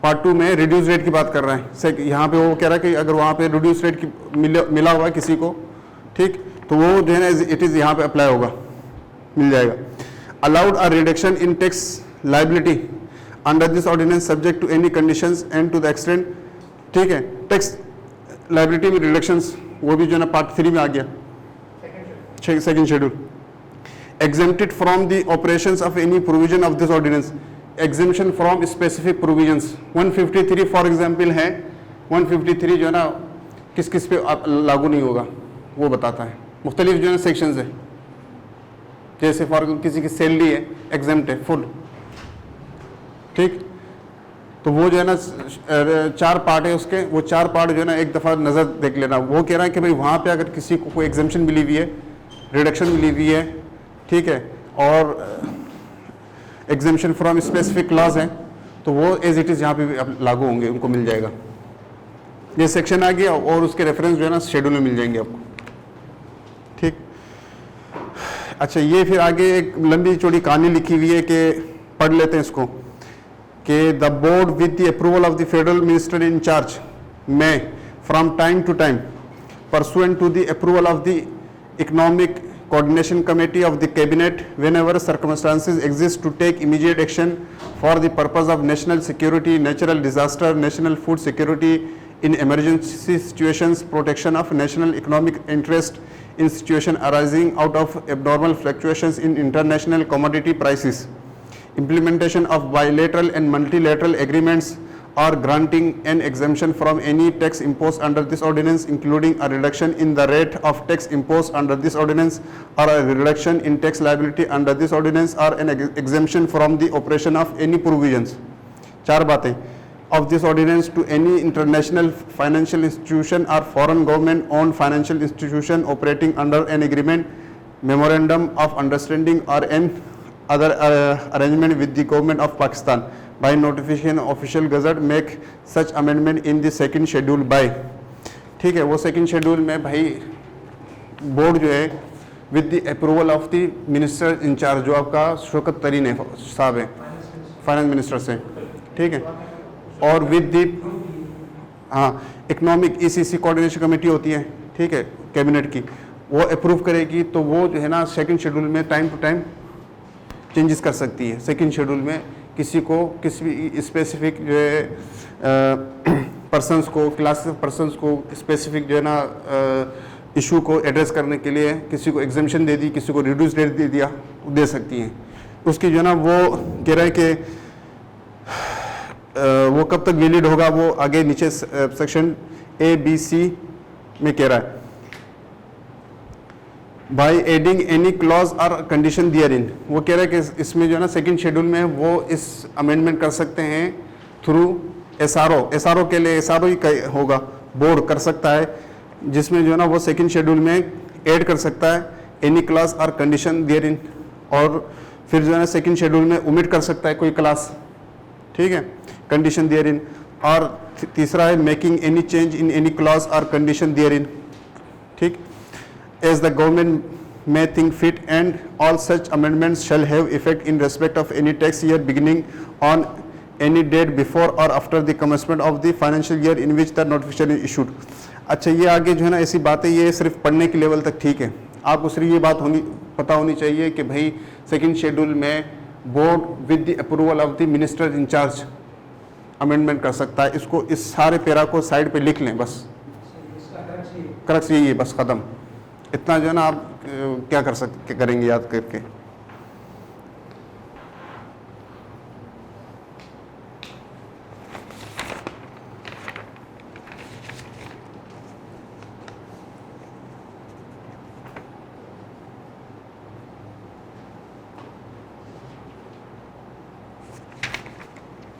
पार्ट 2 में रिड्यूस रेट की बात कर रहा है। यहाँ पे वो कह रहा है कि अगर वहाँ पे रिड्यूस रेट की मिला हुआ है किसी को, ठीक, तो वो जो है ना इट इज़ यहाँ पे अप्लाई होगा, मिल जाएगा। Allowed a reduction in tax liability under this ordinance subject to any conditions and to the extent, ठीक है, टैक्स लाइबिलिटी में रिडक्शंस वो भी जो है ना पार्ट 3 में आ गया, second schedule. exempted from the operations of any provision of this ordinance, exemption from specific provisions। 153 for example है, 153 जो है ना किस किस पे लागू नहीं होगा वो बताता है, मुख्तलिफ जो है ना सेक्शंस है, जैसे फॉर किसी की सैलरी है एग्जेम्प्ट है फुल, ठीक, तो वो जो है ना 4 पार्ट है उसके, वो 4 पार्ट जो है ना एक दफ़ा नज़र देख लेना। वो कह रहा है कि भाई वहाँ पे अगर किसी को कोई एग्जेम्पशन मिली हुई है, रिडक्शन मिली हुई है, ठीक है, और एग्जेम्पशन फ्रॉम स्पेसिफिक क्लॉज है, तो वो एज इट इज़ यहाँ पे भी लागू होंगे, उनको मिल जाएगा। ये सेक्शन आ गया और उसके रेफरेंस जो है ना शेड्यूल में मिल जाएंगे आपको, ठीक। अच्छा, ये फिर आगे एक लंबी चौड़ी कहानी लिखी हुई है कि पढ़ लेते हैं इसको, कि the board with the approval of the federal minister in charge में from time to time pursuant to the approval of the economic coordination committee of the cabinet whenever circumstances exist to take immediate action for the purpose of national security, natural disaster, national food security in emergency situations, protection of national economic interest in situation arising out of abnormal fluctuations in international commodity prices, implementation of bilateral and multilateral agreements, or granting an exemption from any tax imposed under this ordinance, including a reduction in the rate of tax imposed under this ordinance, or a reduction in tax liability under this ordinance, or an exemption from the operation of any provisions, 4 बातें, of this ordinance to any international financial institution or foreign government owned financial institution operating under an agreement, memorandum of understanding, or an other arrangement with the government of Pakistan by notification official gazette make such amendment in the second schedule by, ठीक है। वो सेकंड शेड्यूल में भाई बोर्ड जो है with the approval of the minister in charge, जो आपका शौकत तरीन है साहब है, फाइनेंस मिनिस्टर से, ठीक है, और with the economic ECC coordination committee होती है, ठीक है, कैबिनेट की, वो अप्रूव करेगी, तो वो जो है ना सेकंड शेड्यूल में टाइम टू टाइम चेंजेस कर सकती है। सेकंड शेड्यूल में किसी को किसी भी स्पेसिफिक जो है पर्सनस को, क्लास ऑफ पर्सनस को स्पेसिफिक जो है ना इशू को एड्रेस करने के लिए किसी को एग्जेम्पशन दे दी, किसी को रिड्यूस रेट दे दिया, दे सकती हैं। उसकी जो है ना वो कह रहा है कि वो कब तक वैलिड होगा, वो आगे नीचे सेक्शन ABC में कह रहा है, बाई एडिंग एनी क्लॉज और कंडीशन दियर इन। वो कह रहा है कि इसमें जो है ना सेकंड शेड्यूल में वो इस अमेंडमेंट कर सकते हैं थ्रू SRO के लिए SRO ही होगा, बोर्ड कर सकता है, जिसमें जो है ना वो सेकंड शेड्यूल में ऐड कर सकता है एनी क्लास और कंडीशन दियर इन, और फिर जो है ना सेकंड शेड्यूल में ओमिट कर सकता है कोई क्लास, ठीक है, कंडीशन दियर इन। और तीसरा है making any change in any clause और कंडीशन दियर इन, ठीक, as the government may think fit, and all such amendments shall have effect in respect of any tax year beginning on any date before or after the commencement of the financial year in which the notification is issued। अच्छा, ये आगे जो है ना ऐसी बातें, ये सिर्फ पढ़ने के लेवल तक ठीक है, आपको सिर्फ ये बात पता होनी चाहिए कि भाई सेकंड शेड्यूल में board with the approval of the minister in charge amendment कर सकता है। इसको इस सारे पैरा को साइड पे लिख लें, बस करेक्ट यही है, बस ख़त्म। इतना जो है ना आप क्या कर सकते करेंगे याद करके।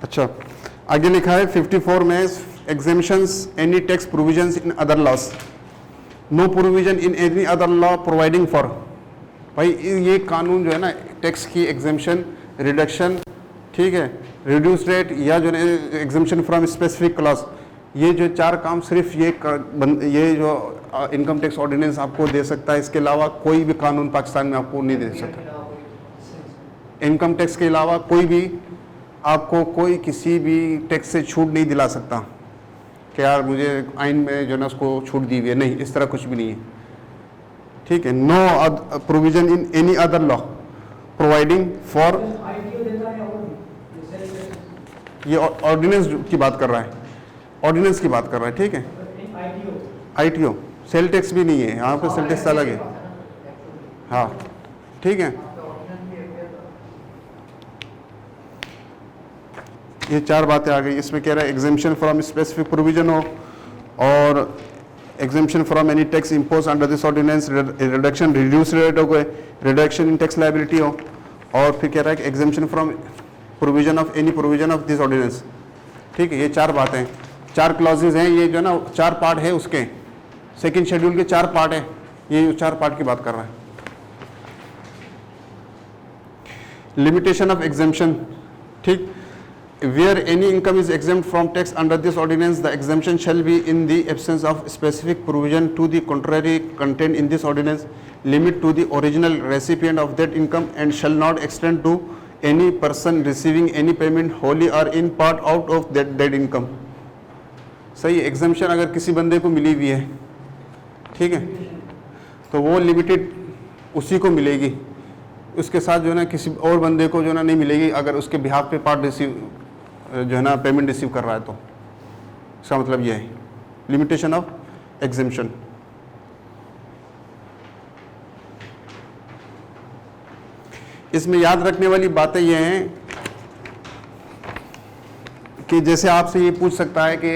अच्छा, आगे लिखा है 54 में exemptions any tax provisions in other laws, no provision in any other law providing for. भाई ये कानून जो है ना टैक्स की एग्जेम्पशन, रिडक्शन, ठीक है, रिड्यूस रेट, या जो है एग्जेम्पशन फ्रॉम स्पेसिफिक क्लॉज, ये जो 4 काम सिर्फ ये जो इनकम टैक्स ऑर्डिनेंस आपको दे सकता है, इसके अलावा कोई भी कानून पाकिस्तान में आपको नहीं दे सकता। इनकम टैक्स के अलावा कोई भी आपको कोई किसी भी टैक्स से छूट नहीं दिला सकता कि यार मुझे आइन में जो है ना उसको छूट दी हुई है, नहीं, इस तरह कुछ भी नहीं है, ठीक है। No provision in any other law providing for, ITO देता है और भी सेल्फ टैक्स ये ऑर्डिनेंस की बात कर रहा है, ऑर्डिनेंस की बात कर रहा है, ठीक है। आईटीओ आईटीओ सेल टैक्स भी नहीं है यहाँ पे, सेल टैक्स अलग है, हाँ, ठीक है। ये 4 बातें आ गई। इसमें कह रहा है एग्जेम्पशन फ्रॉम स्पेसिफिक प्रोविजन हो, और exemption from any tax impose under this ordinance, reduction reduce rate हो गए, रिडक्शन इन टैक्स लायबिलिटी हो, और फिर कह रहा है कि exemption from provision of any provision of this ordinance, ठीक है। ये 4 बातें, 4 क्लॉजेज हैं, ये जो है ना 4 पार्ट है उसके, सेकंड शेड्यूल के 4 पार्ट है, ये 4 पार्ट की बात कर रहा है। लिमिटेशन ऑफ एग्जेम्पशन, ठीक, where any income is exempt from tax under this ordinance, the exemption shall be in the absence of specific provision to the contrary contained in this ordinance, limit to the original recipient of that income, and shall not extend to any person receiving any payment wholly or in part out of that income। सही है, exemption अगर किसी बंदे को मिली हुई है, ठीक है, तो वो लिमिटेड उसी को मिलेगी, उसके साथ जो है ना किसी और बंदे को जो है ना नहीं मिलेगी, अगर उसके बिहाफ पे पार्ट रिसीव जो है ना पेमेंट रिसीव कर रहा है तो। इसका मतलब ये है लिमिटेशन ऑफ एग्जेम्पशन। इसमें याद रखने वाली बातें ये हैं कि जैसे आपसे ये पूछ सकता है कि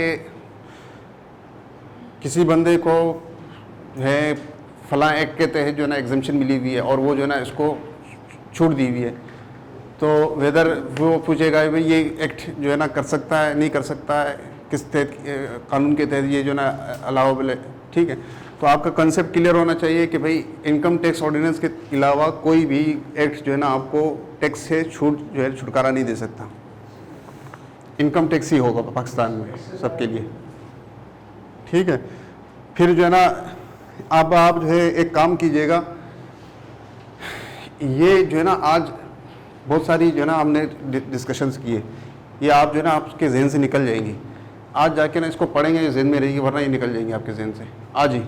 किसी बंदे को है फलां एक्ट के तहत जो है ना एग्जेम्पशन मिली हुई है और वो जो है ना इसको छूट दी हुई है, तो वेदर वो पूछेगा भाई ये एक्ट जो है ना कर सकता है नहीं कर सकता है, किस तहत कानून के तहत ये जो है ना अलाउबल है, ठीक है। तो आपका कंसेप्ट क्लियर होना चाहिए कि भाई इनकम टैक्स ऑर्डिनेंस के अलावा कोई भी एक्ट जो है ना आपको टैक्स से छूट जो है छुटकारा नहीं दे सकता। इनकम टैक्स ही होगा पाकिस्तान में सबके लिए, ठीक है। फिर जो है ना अब आप जो है एक काम कीजिएगा, ये जो है ना आज बहुत सारी जो है ना हमने डिस्कशंस किए, ये आप जो है ना आपके जहन से निकल जाएंगी। आज जाके ना इसको पढ़ेंगे जहन में रहेगी, वरना ये निकल जाएंगे आपके जहन से आज ही,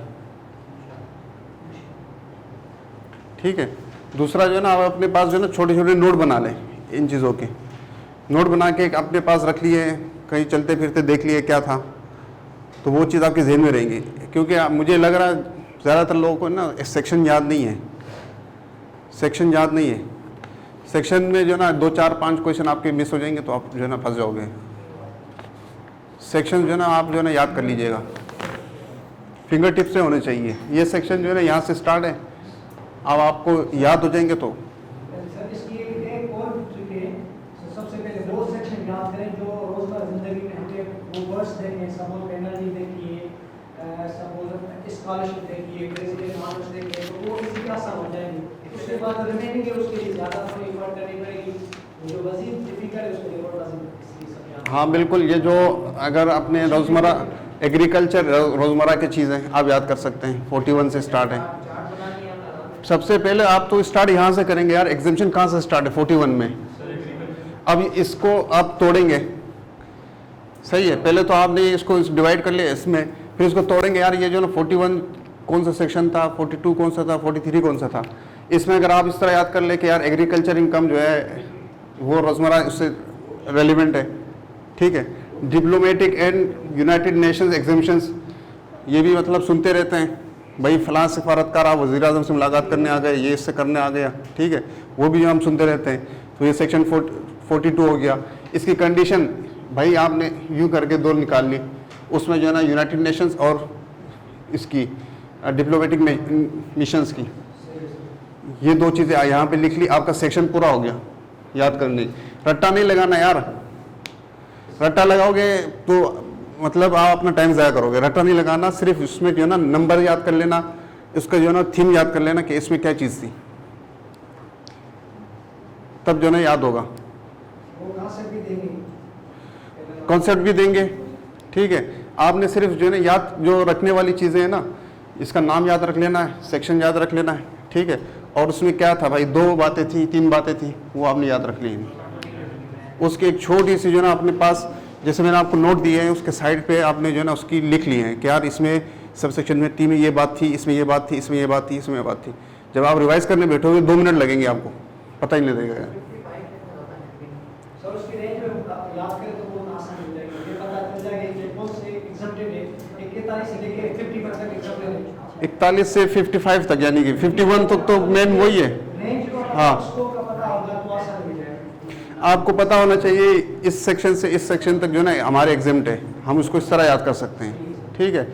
ठीक है। दूसरा जो है ना आप अपने पास जो है ना छोटे छोटे नोट बना लें, इन चीज़ों के नोट बना के अपने पास रख लिए, कहीं चलते फिरते देख लिए क्या था, तो वो चीज़ आपके जहन में रहेंगी। क्योंकि मुझे लग रहा है ज़्यादातर लोगों को ना सेक्शन याद नहीं है, सेक्शन याद नहीं है। सेक्शन में जो है ना 2 4 5 क्वेश्चन आपके मिस हो जाएंगे तो आप जो है ना फंस जाओगे। सेक्शन जो है ना आप जो है ना याद कर लीजिएगा, फिंगर टिप से होने चाहिए। ये सेक्शन जो है ना यहाँ से स्टार्ट है, अब आपको याद हो जाएंगे तो सर इसकी एक और ट्रिक है। सबसे पहले वो सेक्शन याद करें जो रोजमर्रा जिंदगी में हमें वो वर्ड्स देखें, सपोज पेनल्टी देखिए, सपोज स्कॉलरशिप देखिए, प्रेसिडेंट मानस देखिए, तो वो इसी का आसान हो जाएंगे। उसके बाद रिमेनिंग है उसके लिए ज़्यादा थोड़ी एफर्ट करनी पड़ेगी, जो मजीद डिफिकल्ट है उसके लिए और मजीद। हाँ बिल्कुल, ये जो अगर अपने रोज़मर्रा एग्रीकल्चर रोज़मर्रा की चीज़ें आप याद कर सकते हैं, 41 से स्टार्ट है। सबसे पहले आप तो स्टार्ट यहाँ से करेंगे यार, एग्जेम्पशन कहाँ से स्टार्ट है 41 में। अब इसको आप तोड़ेंगे, सही है, पहले तो आपने इसको डिवाइड कर लिया इसमें, फिर इसको तोड़ेंगे यार, ये जो ना 41 कौन सा सेक्शन था, 42 कौन सा था, 43 कौन सा था। इसमें अगर आप इस तरह याद कर ले कि यार एग्रीकल्चर इनकम जो है वो रोज़मर्रा उससे रेलिवेंट है, ठीक है। Diplomatic and United Nations exemptions, ये भी मतलब सुनते रहते हैं भाई फलां सफारतकार आप वज़ीर आज़म से मुलाकात करने आ गए, ये इससे करने आ गया, ठीक है, वो भी हम सुनते रहते हैं। तो ये सेक्शन 42 हो गया। इसकी कंडीशन भाई आपने यूँ करके 2 निकाल ली, उसमें जो है ना यूनाइटेड नेशंस और इसकी डिप्लोमेटिक मिशंस की, ये 2 चीज़ें यहाँ पे लिख ली, आपका सेक्शन पूरा हो गया। याद करने रट्टा नहीं लगाना यार, रट्टा लगाओगे तो मतलब आप अपना टाइम ज़ाया करोगे। रट्टा नहीं लगाना, सिर्फ उसमें जो है ना नंबर याद कर लेना, इसका जो है ना थीम याद कर लेना कि इसमें क्या चीज़ थी, तब जो है ना याद होगा। वो कॉन्सेप्ट भी देंगे, कॉन्सेप्ट भी देंगे, ठीक है। आपने सिर्फ जो है ना याद जो रखने वाली चीज़ें हैं ना, इसका नाम याद रख लेना है, सेक्शन याद रख लेना है, ठीक है। और उसमें क्या था भाई, 2 बातें थी, 3 बातें थी, वो आपने याद रख ली हैं। उसकी एक छोटी सी जो है ना अपने पास, जैसे मैंने आपको नोट दिए हैं, उसके साइड पे आपने जो है ना उसकी लिख ली है कि यार इसमें सब सेक्शन में टी में ये बात थी, इसमें ये बात थी, इसमें ये बात थी, इसमें ये बात थी। जब आप रिवाइज करने बैठोगे 2 मिनट लगेंगे, आपको पता ही नहीं लगेगा। सर उसकी रेंज में याद करें तो बहुत आसान हो जाएगी, ये पता चल जाएगा कि कौन से एग्जाम्प्टेड है, 41 से लेके 50 तक एग्जाम्प्टेड है। 41 से 55 तक, यानी कि 51 तक तो मेन वही है। रेंज को हाँ। उसको का पता होगा तो आसान हो जाएगा। आपको पता होना चाहिए इस सेक्शन से इस सेक्शन तक जो है ना हमारे एग्जाम्प्ट है, हम उसको इस तरह याद कर सकते हैं, ठीक है।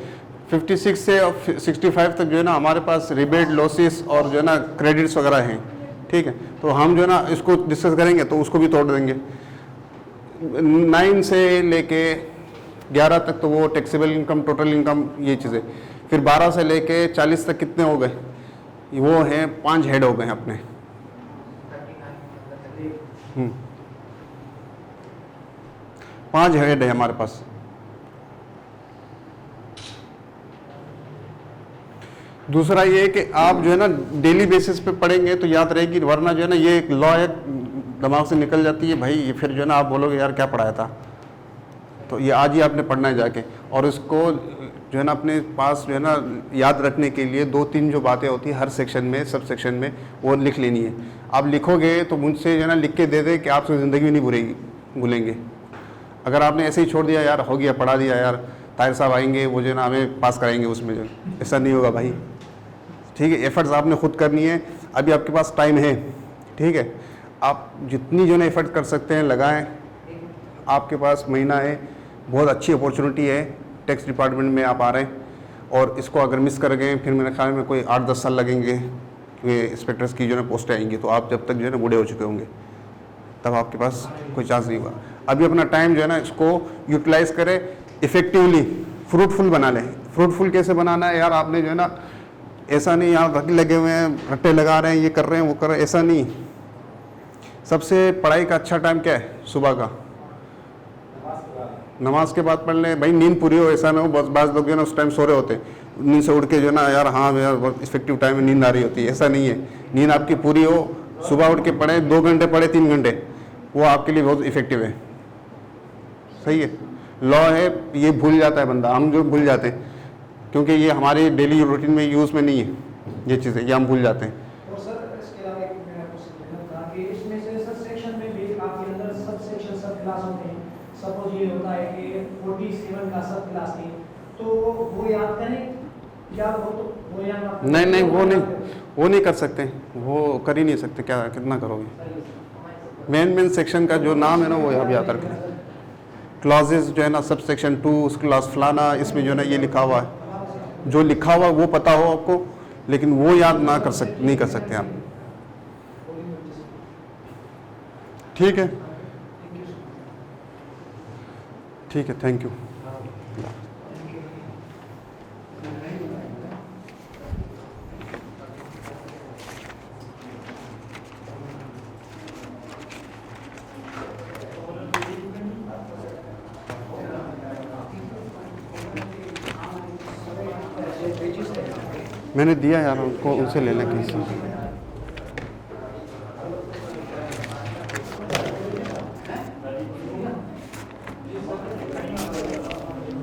56 से 65 तक जो है ना हमारे पास रिबेट, लॉसेस और जो है ना क्रेडिट्स वगैरह हैं, ठीक है। तो हम जो है ना इसको डिस्कस करेंगे तो उसको भी तोड़ देंगे। 9 से लेके 11 तक तो वो टैक्सेबल इनकम, टोटल इनकम, ये चीज़ें। फिर 12 से लेके 40 तक कितने हो गए, वो हैं 5 हेड हो गए अपने। 5 हेड है हमारे पास। दूसरा ये है कि आप जो है ना डेली बेसिस पे पढ़ेंगे तो याद रहेगी, वरना जो है ना ये एक लॉ है, दिमाग से निकल जाती है भाई, ये फिर जो है ना आप बोलोगे यार क्या पढ़ाया था। तो ये आज ही आपने पढ़ना है जाके, और इसको जो है ना अपने पास जो है ना याद रखने के लिए 2-3 जो बातें होती है हर सेक्शन में, सब सेक्शन में, वो लिख लेनी है। आप लिखोगे तो मुझसे जो है ना लिख के दे दे कि आपसे ज़िंदगी में नहीं भूलेंगे। अगर आपने ऐसे ही छोड़ दिया, यार हो गया पढ़ा दिया, यार ताहिर साहब आएंगे वो जो है ना हमें पास कराएंगे, उसमें जो ऐसा नहीं होगा भाई, ठीक है। एफर्ट्स आपने खुद करनी है, अभी आपके पास टाइम है, ठीक है। आप जितनी जो है ना एफर्ट कर सकते हैं लगाएं, आपके पास महीना है, बहुत अच्छी अपॉर्चुनिटी है, टैक्स डिपार्टमेंट में आप आ रहे हैं, और इसको अगर मिस कर गए फिर मेरे ख्याल में कोई 8-10 साल लगेंगे कि इंस्पेक्टर्स की जो है ना पोस्टें आएंगी, तो आप जब तक जो है ना बूढ़े हो चुके होंगे तब आपके पास कोई चांस नहीं होगा। अभी अपना टाइम जो है ना इसको यूटिलाइज करें, इफ़ेक्टिवली फ्रूटफुल बना लें। फ्रूटफुल कैसे बनाना है यार, आपने जो है ना ऐसा नहीं यहाँ रट लगे हुए हैं, रट्टे लगा रहे हैं, ये कर रहे हैं, वो कर रहे हैं, ऐसा नहीं। सबसे पढ़ाई का अच्छा टाइम क्या है, सुबह का, नमाज के बाद पढ़ लें भाई, नींद पूरी हो, ऐसा ना हो बस बाज़ लोग जो है ना उस टाइम सो रहे होते हैं, नींद से उठ के जो है ना यार हाँ यार बहुत इफेक्टिव टाइम में नींद आ रही होती है, ऐसा नहीं है। नींद आपकी पूरी हो, सुबह उठ के पढ़ें, 2 घंटे पढ़े 3 घंटे, वो आपके लिए बहुत इफेक्टिव है, सही है। लॉ है, ये भूल जाता है बंदा, हम जो भूल जाते हैं क्योंकि ये हमारे डेली रूटीन में यूज़ में नहीं है ये चीज़ें, ये हम भूल जाते हैं। और सर इसके अलावा एक मेरा क्वेश्चन लेना था कि इसमें से सब सेक्शन में भी आपके अंदर सब सेक्शन सब क्लास होते हैं। सपोज ये होता है कि 47 का सब क्लास थी, तो वो याद करें या वो याद नहीं वो नहीं कर सकते, वो कर ही नहीं सकते, क्या कितना करोगे। मेन सेक्शन का जो नाम है ना वो आप याद रखें। क्लॉजेज जो है ना सब सेक्शन 2 उस क्लॉज फलाना, इसमें जो है ना ये लिखा हुआ है, जो लिखा हुआ वो पता हो आपको, लेकिन वो याद नहीं कर सकते आप, ठीक है। ठीक है, थैंक यू। मैंने दिया यार उनको, उनसे लेना किसी